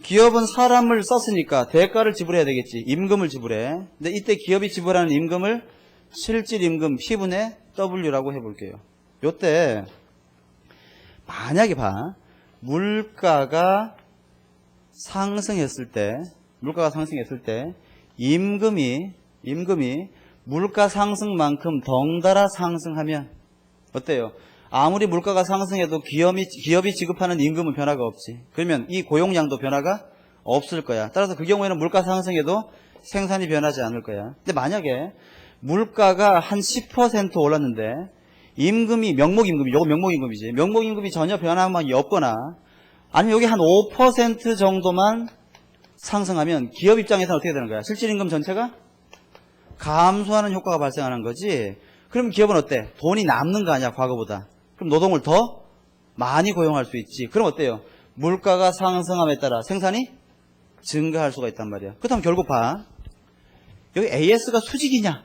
기업은 사람을 썼으니까 대가를 지불해야 되겠지. 임금을 지불해. 근데 이때 기업이 지불하는 임금을 실질임금 P분의 W라고 해볼게요. 요때 만약에 봐. 물가가 상승했을 때 임금이 물가 상승만큼 덩달아 상승하면 어때요? 아무리 물가가 상승해도 기업이 지급하는 임금은 변화가 없지. 그러면 이 고용량도 변화가 없을 거야. 따라서 그 경우에는 물가 상승해도 생산이 변하지 않을 거야. 근데 만약에 물가가 한 10% 올랐는데 임금이 명목임금이, 요거 명목임금이지. 명목임금이 전혀 변화만이 없거나 아니면 여기 한 5% 정도만 상승하면 기업 입장에서는 어떻게 되는 거야? 실질임금 전체가 감소하는 효과가 발생하는 거지. 그럼 기업은 어때? 돈이 남는 거 아니야, 과거보다. 그럼 노동을 더 많이 고용할 수 있지. 그럼 어때요? 물가가 상승함에 따라 생산이 증가할 수가 있단 말이야. 그렇다면 결국 봐. 여기 AS가 수직이냐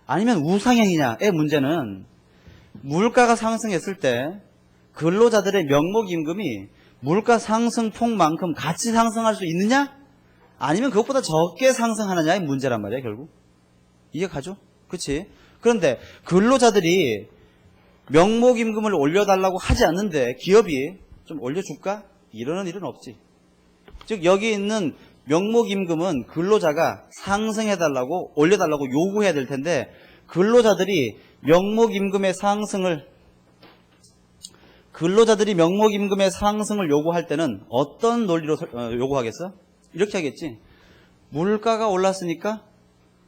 아니면 우상향이냐의 문제는 물가가 상승했을 때 근로자들의 명목임금이 물가 상승폭만큼 같이 상승할 수 있느냐 아니면 그것보다 적게 상승하느냐의 문제란 말이야. 결국 이해가죠? 그렇지? 그런데 근로자들이 명목임금을 올려달라고 하지 않는데 기업이 좀 올려줄까? 이러는 일은 없지. 즉 여기 있는 명목임금은 근로자가 상승해달라고 올려달라고 요구해야 될 텐데 근로자들이 명목임금의 상승을 요구할 때는 어떤 논리로 요구하겠어? 이렇게 하겠지. 물가가 올랐으니까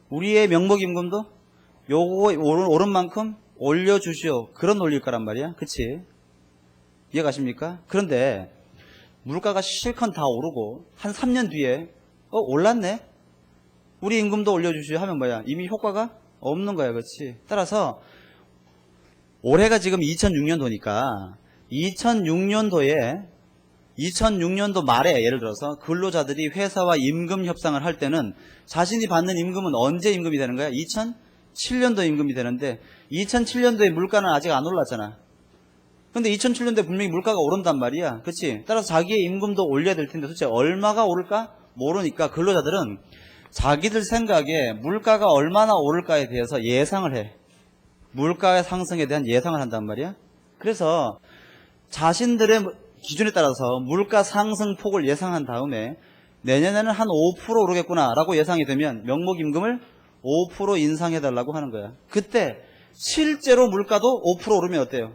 우리의 명목임금도 요거 오른 만큼 올려주시오. 그런 논리일 거란 말이야. 그치? 이해가십니까? 그런데 물가가 실컷 다 오르고 한 3년 뒤에 올랐네? 우리 임금도 올려주시오 하면 뭐야? 이미 효과가 없는 거야. 그렇지? 따라서 올해가 지금 2006년도니까 2006년도 말에 예를 들어서 근로자들이 회사와 임금 협상을 할 때는 자신이 받는 임금은 언제 임금이 되는 거야? 2007년도 임금이 되는데 2007년도에 물가는 아직 안 올랐잖아. 근데 2007년도에 분명히 물가가 오른단 말이야. 그치? 따라서 자기의 임금도 올려야 될 텐데 도대체 얼마가 오를까? 모르니까 근로자들은 자기들 생각에 물가가 얼마나 오를까에 대해서 예상을 해. 물가의 상승에 대한 예상을 한단 말이야. 그래서 자신들의 기준에 따라서 물가 상승폭을 예상한 다음에 내년에는 한 5% 오르겠구나 라고 예상이 되면 명목임금을 5% 인상해달라고 하는 거야. 그때 실제로 물가도 5% 오르면 어때요?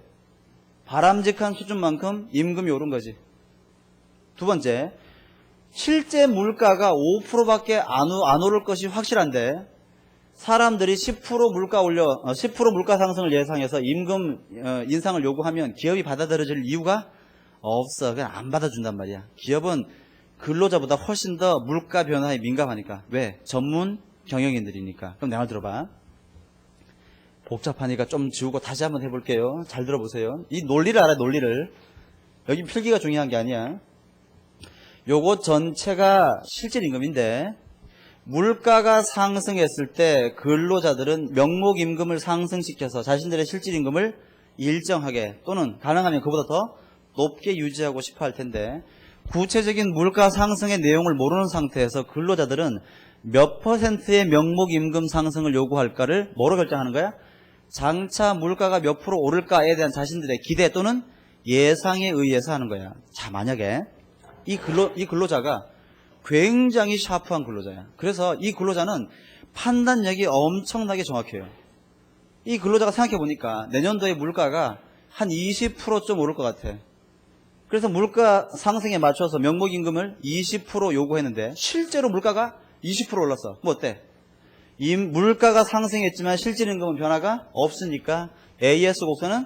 바람직한 수준만큼 임금이 오른 거지. 두 번째, 실제 물가가 5%밖에 안 오를 것이 확실한데 사람들이 10% 물가 상승을 예상해서 임금 인상을 요구하면 기업이 받아들여질 이유가 없어. 그냥 안 받아준단 말이야. 기업은 근로자보다 훨씬 더 물가 변화에 민감하니까. 왜? 전문 경영인들이니까. 그럼 내 말 들어봐. 복잡하니까 좀 지우고 다시 한번 해볼게요. 잘 들어보세요. 이 논리를 알아. 논리를. 여기 필기가 중요한 게 아니야. 요거 전체가 실질임금인데 물가가 상승했을 때 근로자들은 명목임금을 상승시켜서 자신들의 실질임금을 일정하게 또는 가능하면 그보다 더 높게 유지하고 싶어 할 텐데 구체적인 물가 상승의 내용을 모르는 상태에서 근로자들은 몇 %의 명목임금 상승을 요구할까를 뭐로 결정하는 거야? 장차 물가가 몇 프로 오를까에 대한 자신들의 기대 또는 예상에 의해서 하는 거야. 자, 만약에 이 근로자가 굉장히 샤프한 근로자야. 그래서 이 근로자는 판단력이 엄청나게 정확해요. 이 근로자가 생각해보니까 내년도에 물가가 한 20% 오를 것 같아. 그래서 물가 상승에 맞춰서 명목임금을 20% 요구했는데 실제로 물가가 20% 올랐어. 뭐 어때? 물가가 상승했지만 실질임금은 변화가 없으니까 AS 곡선은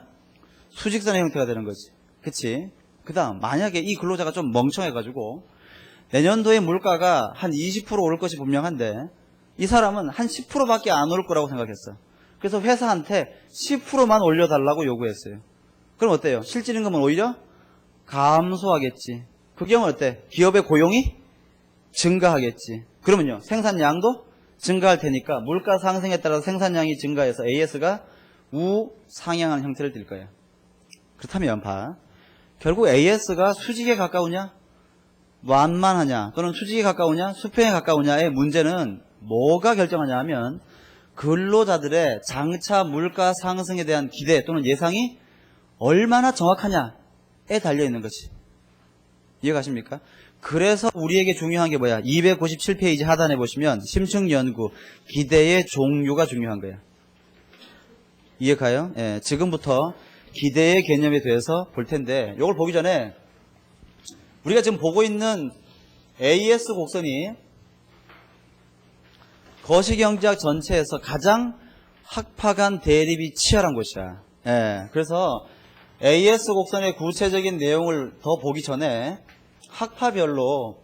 수직선의 형태가 되는 거지. 그치? 그 다음 만약에 이 근로자가 좀 멍청해가지고 내년도에 물가가 한 20% 오를 것이 분명한데 이 사람은 한 10%밖에 안 오를 거라고 생각했어. 그래서 회사한테 10%만 올려달라고 요구했어요. 그럼 어때요? 실질임금은 오히려 감소하겠지. 그 경우는 어때? 기업의 고용이 증가하겠지. 그러면요 생산량도 증가할 테니까 물가 상승에 따라서 생산량이 증가해서 AS가 우상향하는 형태를 띨 거예요. 그렇다면 봐. 결국 AS가 수직에 가까우냐? 완만하냐? 또는 수직에 가까우냐? 수평에 가까우냐의 문제는 뭐가 결정하냐 하면 근로자들의 장차 물가 상승에 대한 기대 또는 예상이 얼마나 정확하냐에 달려있는 것이. 이해가십니까? 그래서 우리에게 중요한 게 뭐야? 297페이지 하단에 보시면 심층연구, 기대의 종류가 중요한 거야. 이해가요? 예, 지금부터 기대의 개념에 대해서 볼 텐데 이걸 보기 전에 우리가 지금 보고 있는 AS 곡선이 거시경제학 전체에서 가장 학파 간 대립이 치열한 곳이야. 예, 그래서 AS 곡선의 구체적인 내용을 더 보기 전에 학파별로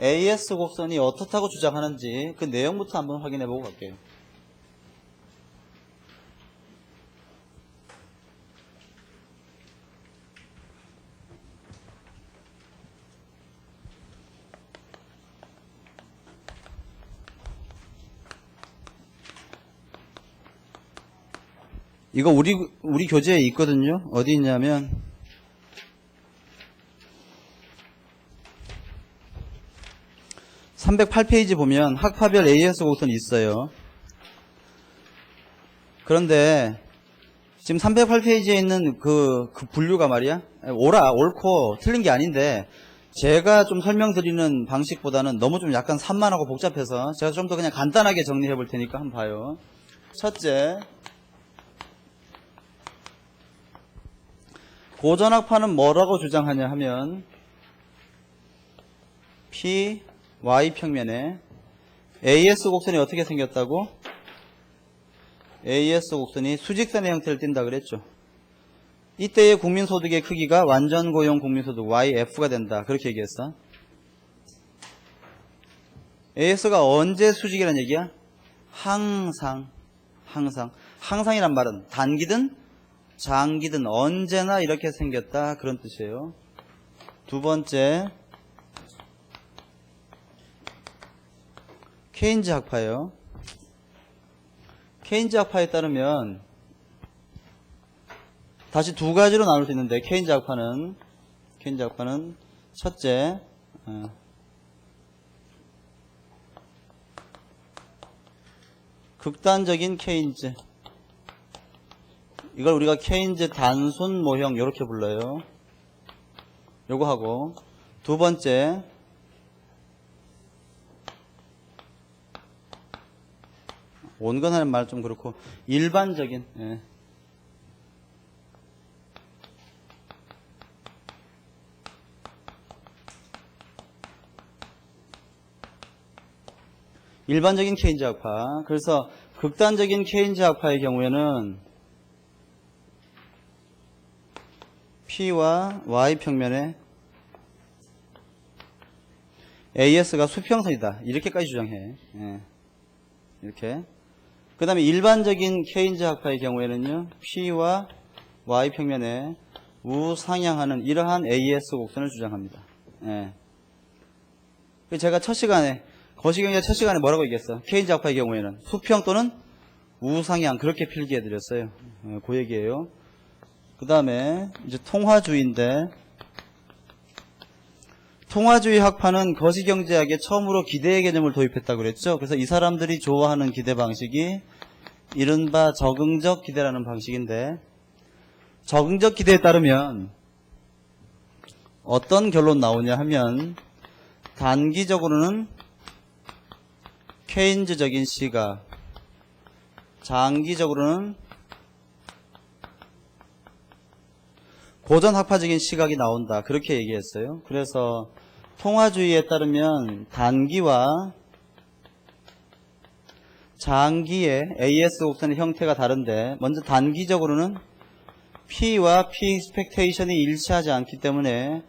AS 곡선이 어떻다고 주장하는지 그 내용부터 한번 확인해 보고 갈게요. 이거 우리 교재에 있거든요. 어디 있냐면 308페이지 보면 학파별 AS 곡선이 있어요. 그런데 지금 308페이지에 있는 그 분류가 말이야, 옳고 틀린 게 아닌데 제가 좀 설명드리는 방식보다는 너무 좀 약간 산만하고 복잡해서 제가 좀 더 그냥 간단하게 정리해 볼 테니까 한번 봐요. 첫째, 고전학파는 뭐라고 주장하냐 하면 P, Y평면에 AS 곡선이 어떻게 생겼다고? AS 곡선이 수직선의 형태를 띈다 그랬죠. 이때의 국민소득의 크기가 완전고용 국민소득 YF가 된다. 그렇게 얘기했어. AS가 언제 수직이라는 얘기야? 항상. 항상이란 말은 단기든 장기든 언제나 이렇게 생겼다. 그런 뜻이에요. 두 번째, 케인즈 학파예요. 케인즈 학파에 따르면 다시 두 가지로 나눌 수 있는데 케인즈 학파는 첫째, 극단적인 케인즈, 이걸 우리가 케인즈 단순 모형 이렇게 불러요. 요거 하고, 두 번째, 온건하는 말 좀 그렇고 일반적인, 일반적인 케인즈 학파. 그래서 극단적인 케인즈 학파의 경우에는 P와 Y평면에 AS가 수평선이다. 이렇게까지 주장해. 이렇게. 그 다음에 일반적인 케인즈 학파의 경우에는요, P와 Y평면에 우상향하는 이러한 AS 곡선을 주장합니다. 제가 첫 시간에, 거시경제 첫 시간에 뭐라고 얘기했어? 케인즈 학파의 경우에는 수평 또는 우상향, 그렇게 필기해 드렸어요. 그 얘기예요. 그 다음에 이제 통화주의인데, 통화주의 학파는 거시경제학에 처음으로 기대의 개념을 도입했다고 그랬죠. 그래서 이 사람들이 좋아하는 기대 방식이 이른바 적응적 기대라는 방식인데, 적응적 기대에 따르면 어떤 결론 나오냐 하면 단기적으로는 케인즈적인 시각, 장기적으로는 고전학파적인 시각이 나온다. 그렇게 얘기했어요. 그래서 통화주의에 따르면 단기와 장기의 AS 곡선의 형태가 다른데, 먼저 단기적으로는 P와 P 익스펙테이션이 일치하지 않기 때문에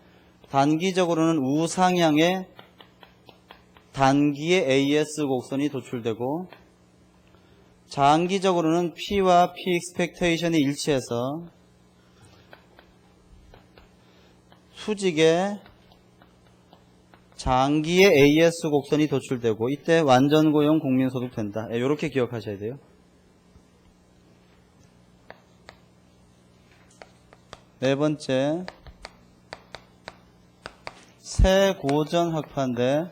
단기적으로는 우상향의 단기의 AS 곡선이 도출되고, 장기적으로는 P와 P 익스펙테이션이 일치해서 수직의 장기의 AS 곡선이 도출되고, 이때 완전고용 국민소득 된다. 이렇게 기억하셔야 돼요. 네 번째, 세고전학파인데,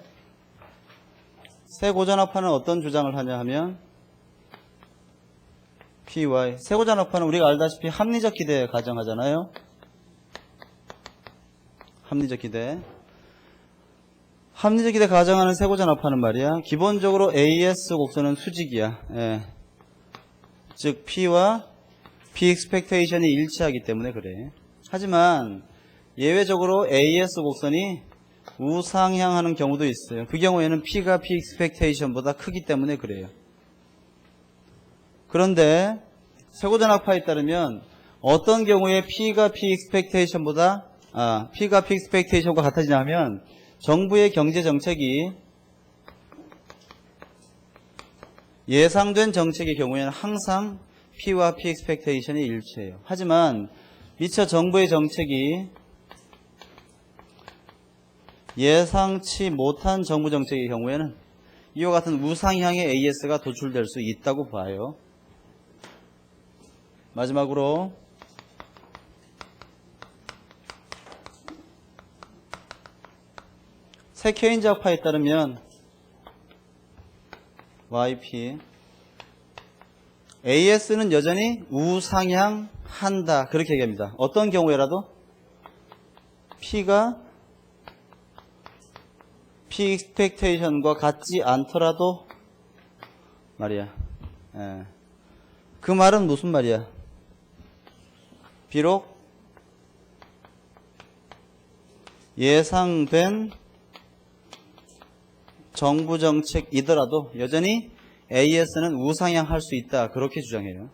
세고전학파는 어떤 주장을 하냐 하면 PY. 세고전학파는 우리가 알다시피 합리적 기대 가정하잖아요. 합리적 기대. 합리적 기대 가정하는 세고전학파는 말이야, 기본적으로 AS 곡선은 수직이야. 예. 즉 P와 P expectation이 일치하기 때문에 그래. 하지만 예외적으로 AS 곡선이 우상향하는 경우도 있어요. 그 경우에는 P가 P expectation보다 크기 때문에 그래요. 그런데 세고전학파에 따르면 어떤 경우에 P가 P expectation과 같아지냐 하면 정부의 경제 정책이 예상된 정책의 경우에는 항상 P와 P expectation이 일치해요. 하지만 미처 정부의 정책이 예상치 못한 정부 정책의 경우에는 이와 같은 우상향의 AS가 도출될 수 있다고 봐요. 마지막으로 새 케인즈학파에 따르면 YP AS는 여전히 우상향한다 그렇게 얘기합니다. 어떤 경우에라도 P가 P expectation과 같지 않더라도 말이야. 예. 그 말은 무슨 말이야? 비록 예상된 정부 정책이더라도 여전히 AS는 우상향할 수 있다 그렇게 주장해요.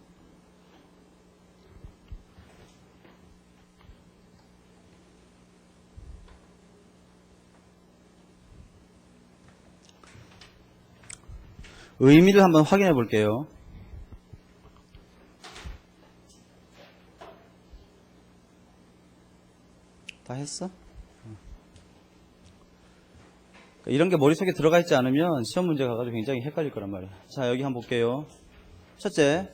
의미를 한번 확인해 볼게요. 다 했어? 이런 게 머릿속에 들어가 있지 않으면 시험 문제 가가지고 굉장히 헷갈릴 거란 말이에요. 자, 여기 한번 볼게요. 첫째,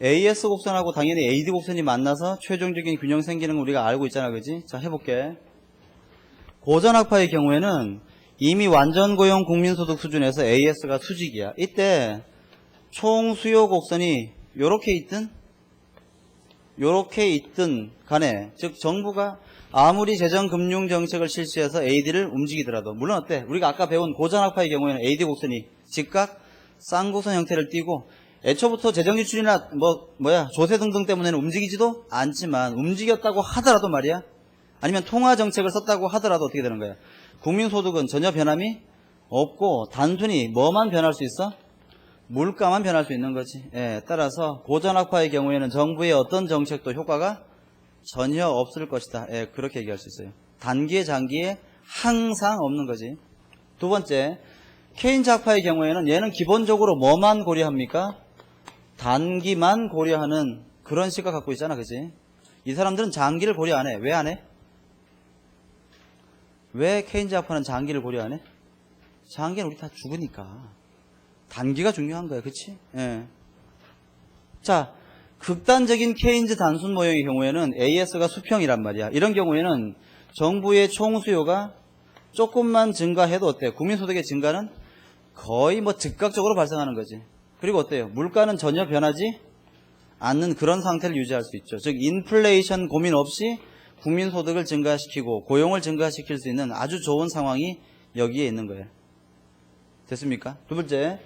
AS 곡선하고 당연히 AD 곡선이 만나서 최종적인 균형 생기는 거 우리가 알고 있잖아, 그지? 자, 해볼게. 고전학파의 경우에는 이미 완전 고용 국민소득 수준에서 AS가 수직이야. 이때 총 수요 곡선이 요렇게 있든 간에, 즉 정부가 아무리 재정금융정책을 실시해서 AD를 움직이더라도, 물론 어때? 우리가 아까 배운 고전학파의 경우에는 AD 곡선이 즉각 쌍곡선 형태를 띠고 애초부터 재정지출이나 조세 등등 때문에는 움직이지도 않지만 움직였다고 하더라도 말이야, 아니면 통화정책을 썼다고 하더라도 어떻게 되는 거야? 국민소득은 전혀 변함이 없고 단순히 뭐만 변할 수 있어? 물가만 변할 수 있는 거지. 예, 따라서 고전학파의 경우에는 정부의 어떤 정책도 효과가 전혀 없을 것이다. 예, 그렇게 얘기할 수 있어요. 단기에 장기에 항상 없는 거지. 두 번째, 케인즈학파의 경우에는 얘는 기본적으로 뭐만 고려합니까? 단기만 고려하는 그런 시각 갖고 있잖아, 그지? 이 사람들은 장기를 고려 안 해. 왜 안 해? 왜 케인즈학파는 장기를 고려 안 해? 장기는 우리 다 죽으니까. 단기가 중요한 거야, 그치? 예. 자, 극단적인 케인즈 단순 모형의 경우에는 AS가 수평이란 말이야. 이런 경우에는 정부의 총수요가 조금만 증가해도 어때요? 국민소득의 증가는 거의 즉각적으로 발생하는 거지. 그리고 어때요? 물가는 전혀 변하지 않는 그런 상태를 유지할 수 있죠. 즉 인플레이션 고민 없이 국민소득을 증가시키고 고용을 증가시킬 수 있는 아주 좋은 상황이 여기에 있는 거예요. 됐습니까? 두 번째,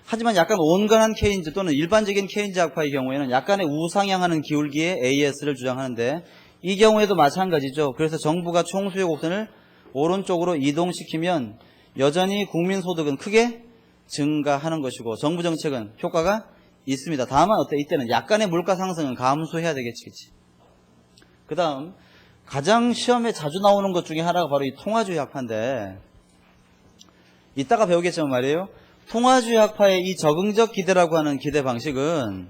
하지만 약간 온건한 케인즈 또는 일반적인 케인즈 학파의 경우에는 약간의 우상향하는 기울기에 AS를 주장하는데, 이 경우에도 마찬가지죠. 그래서 정부가 총수요 곡선을 오른쪽으로 이동시키면 여전히 국민소득은 크게 증가하는 것이고 정부 정책은 효과가 있습니다. 다만 어때? 이때는 약간의 물가 상승은 감소해야 되겠지, 그치? 그 다음, 가장 시험에 자주 나오는 것 중에 하나가 바로 이 통화주의 학파인데, 이따가 배우겠지만 말이에요. 통화주의 학파의 이 적응적 기대라고 하는 기대 방식은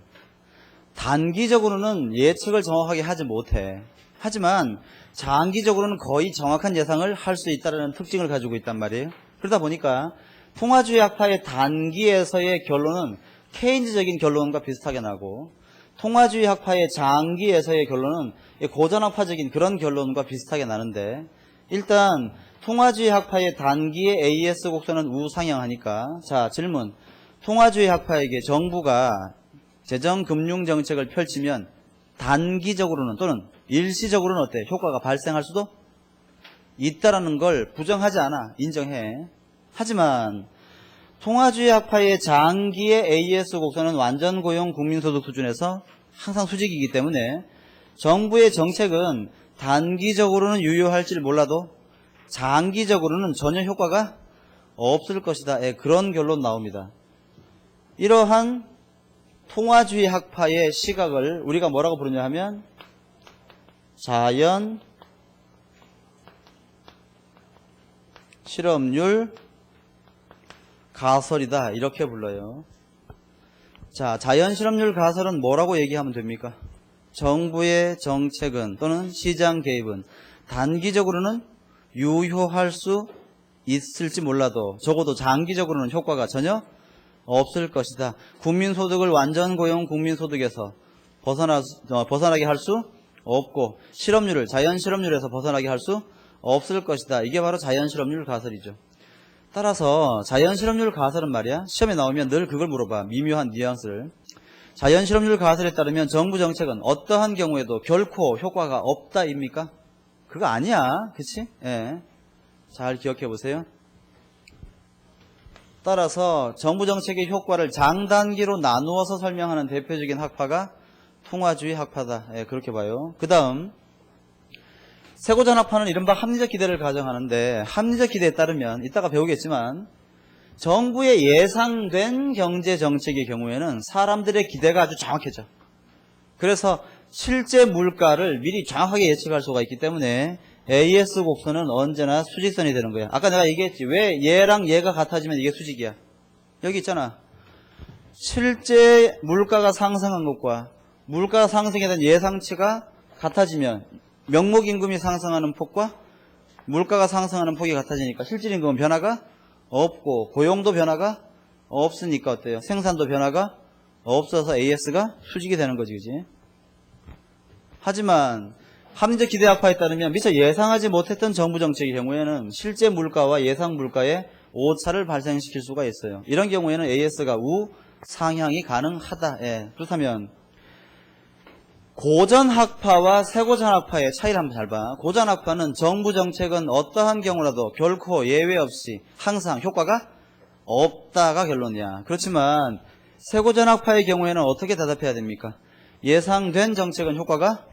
단기적으로는 예측을 정확하게 하지 못해. 하지만 장기적으로는 거의 정확한 예상을 할 수 있다는 특징을 가지고 있단 말이에요. 그러다 보니까 통화주의 학파의 단기에서의 결론은 케인즈적인 결론과 비슷하게 나고, 통화주의 학파의 장기에서의 결론은 고전학파적인 그런 결론과 비슷하게 나는데, 일단 통화주의 학파의 단기의 AS 곡선은 우상향하니까, 자, 질문. 통화주의 학파에게 정부가 재정금융정책을 펼치면 단기적으로는 또는 일시적으로는 어때? 효과가 발생할 수도 있다라는 걸 부정하지 않아. 인정해. 하지만 통화주의 학파의 장기의 AS 곡선은 완전 고용 국민소득 수준에서 항상 수직이기 때문에 정부의 정책은 단기적으로는 유효할지 몰라도 장기적으로는 전혀 효과가 없을 것이다. 예, 그런 결론 나옵니다. 이러한 통화주의 학파의 시각을 우리가 뭐라고 부르냐 하면 자연 실업률 가설이다, 이렇게 불러요. 자, 자연 실업률 가설은 뭐라고 얘기하면 됩니까? 정부의 정책은 또는 시장 개입은 단기적으로는 유효할 수 있을지 몰라도 적어도 장기적으로는 효과가 전혀 없을 것이다. 국민소득을 완전 고용 국민소득에서 벗어나게 할 수 없고 실업률을 자연 실업률에서 벗어나게 할 수 없을 것이다. 이게 바로 자연 실업률 가설이죠. 따라서 자연 실업률 가설은 말이야, 시험에 나오면 늘 그걸 물어봐. 미묘한 뉘앙스를. 자연 실업률 가설에 따르면 정부 정책은 어떠한 경우에도 결코 효과가 없다입니까? 그거 아니야. 그치? 예. 잘 기억해 보세요. 따라서 정부 정책의 효과를 장단기로 나누어서 설명하는 대표적인 학파가 통화주의 학파다. 예, 그렇게 봐요. 그 다음 세고전학파는 이른바 합리적 기대를 가정하는데, 합리적 기대에 따르면 이따가 배우겠지만 정부의 예상된 경제 정책의 경우에는 사람들의 기대가 아주 정확해져. 그래서 실제 물가를 미리 정확하게 예측할 수가 있기 때문에 AS 곡선은 언제나 수직선이 되는 거야. 아까 내가 얘기했지. 왜 얘랑 얘가 같아지면 이게 수직이야. 여기 있잖아. 실제 물가가 상승한 것과 물가 상승에 대한 예상치가 같아지면 명목임금이 상승하는 폭과 물가가 상승하는 폭이 같아지니까 실질임금은 변화가 없고 고용도 변화가 없으니까 어때요? 생산도 변화가 없어서 AS가 수직이 되는 거지, 그지? 하지만 합리적 기대 학파에 따르면 미처 예상하지 못했던 정부 정책의 경우에는 실제 물가와 예상 물가의 오차를 발생시킬 수가 있어요. 이런 경우에는 AS가 우상향이 가능하다. 예, 그렇다면 고전학파와 세고전학파의 차이를 한번 잘 봐. 고전학파는 정부 정책은 어떠한 경우라도 결코 예외 없이 항상 효과가 없다가 결론이야. 그렇지만 세고전학파의 경우에는 어떻게 대답해야 됩니까? 예상된 정책은 효과가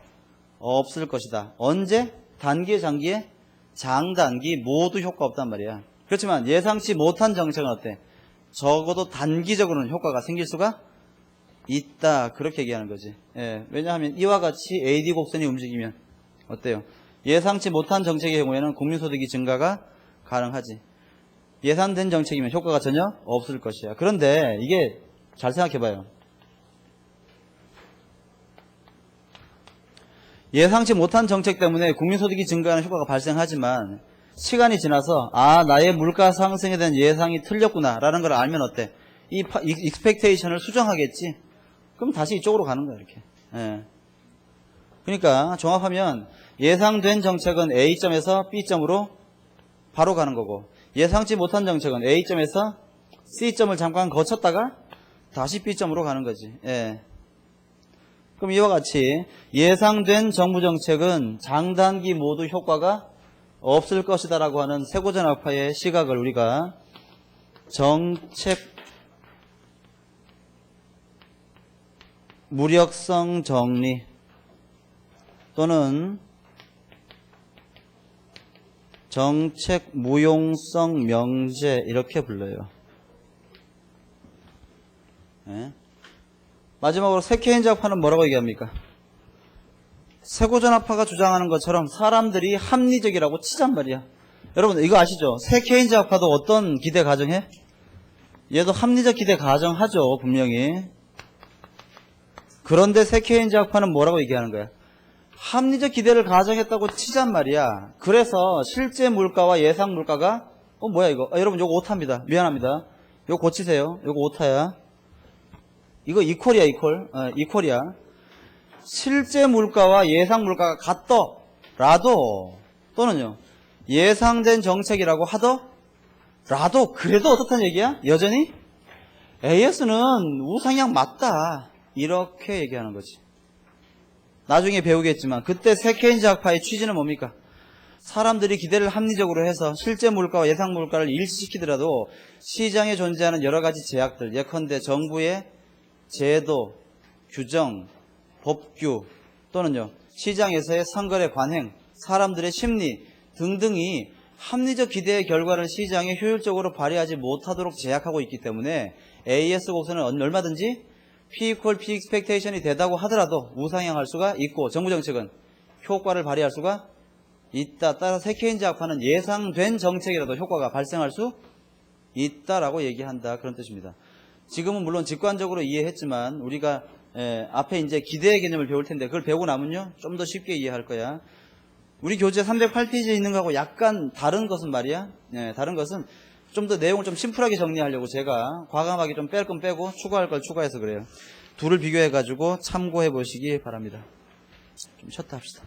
없을 것이다. 언제? 단기에 장기에? 장단기 모두 효과 없단 말이야. 그렇지만 예상치 못한 정책은 어때? 적어도 단기적으로는 효과가 생길 수가 있다. 그렇게 얘기하는 거지. 예, 왜냐하면 이와 같이 AD 곡선이 움직이면 어때요? 예상치 못한 정책의 경우에는 국민소득이 증가가 가능하지. 예상된 정책이면 효과가 전혀 없을 것이야. 그런데 이게 잘 생각해봐요. 예상치 못한 정책 때문에 국민소득이 증가하는 효과가 발생하지만 시간이 지나서 나의 물가 상승에 대한 예상이 틀렸구나 라는 걸 알면 어때? 이 익스펙테이션을 수정하겠지. 그럼 다시 이쪽으로 가는 거야, 이렇게. 예. 그러니까 종합하면 예상된 정책은 A점에서 B점으로 바로 가는 거고, 예상치 못한 정책은 A점에서 C점을 잠깐 거쳤다가 다시 B점으로 가는 거지. 예. 그럼 이와 같이 예상된 정부 정책은 장단기 모두 효과가 없을 것이다 라고 하는 세고전학파의 시각을 우리가 정책 무력성 정리 또는 정책 무용성 명제 이렇게 불러요. 네. 마지막으로 세케인즈학파는 뭐라고 얘기합니까? 세고전학파가 주장하는 것처럼 사람들이 합리적이라고 치잔 말이야. 여러분 이거 아시죠? 세케인즈학파도 어떤 기대 가정해? 얘도 합리적 기대 가정하죠, 분명히. 그런데 세케인즈학파는 뭐라고 얘기하는 거야? 합리적 기대를 가정했다고 치잔 말이야. 그래서 실제 물가와 예상 물가가 뭐야 이거? 여러분 요거 오타입니다. 미안합니다. 요거 고치세요. 요거 오타야. 이거 이퀄이야, 이퀄. 이퀄이야. 실제 물가와 예상 물가가 같더라도 또는요 예상된 정책이라고 하더라도 그래도 어떻다는 얘기야? 여전히 AS는 우상향 맞다 이렇게 얘기하는 거지. 나중에 배우겠지만 그때 세케인즈 학파의 취지는 뭡니까? 사람들이 기대를 합리적으로 해서 실제 물가와 예상 물가를 일치시키더라도 시장에 존재하는 여러 가지 제약들, 예컨대 정부의 제도, 규정, 법규 또는요 시장에서의 선거의 관행, 사람들의 심리 등등이 합리적 기대의 결과를 시장에 효율적으로 발휘하지 못하도록 제약하고 있기 때문에 AS 곡선은 얼마든지 P equal P expectation이 되다고 하더라도 우상향할 수가 있고 정부 정책은 효과를 발휘할 수가 있다. 따라 세케인즈 학파는 예상된 정책이라도 효과가 발생할 수 있다라고 얘기한다. 그런 뜻입니다. 지금은 물론 직관적으로 이해했지만 우리가 앞에 이제 기대의 개념을 배울 텐데 그걸 배우고 나면요 좀 더 쉽게 이해할 거야. 우리 교재 308페이지에 있는 거하고 약간 다른 것은 말이야. 다른 것은 좀 더 내용을 좀 심플하게 정리하려고 제가 과감하게 좀 뺄 건 빼고 추가할 걸 추가해서 그래요. 둘을 비교해 가지고 참고해 보시기 바랍니다. 좀 쉬었다 합시다.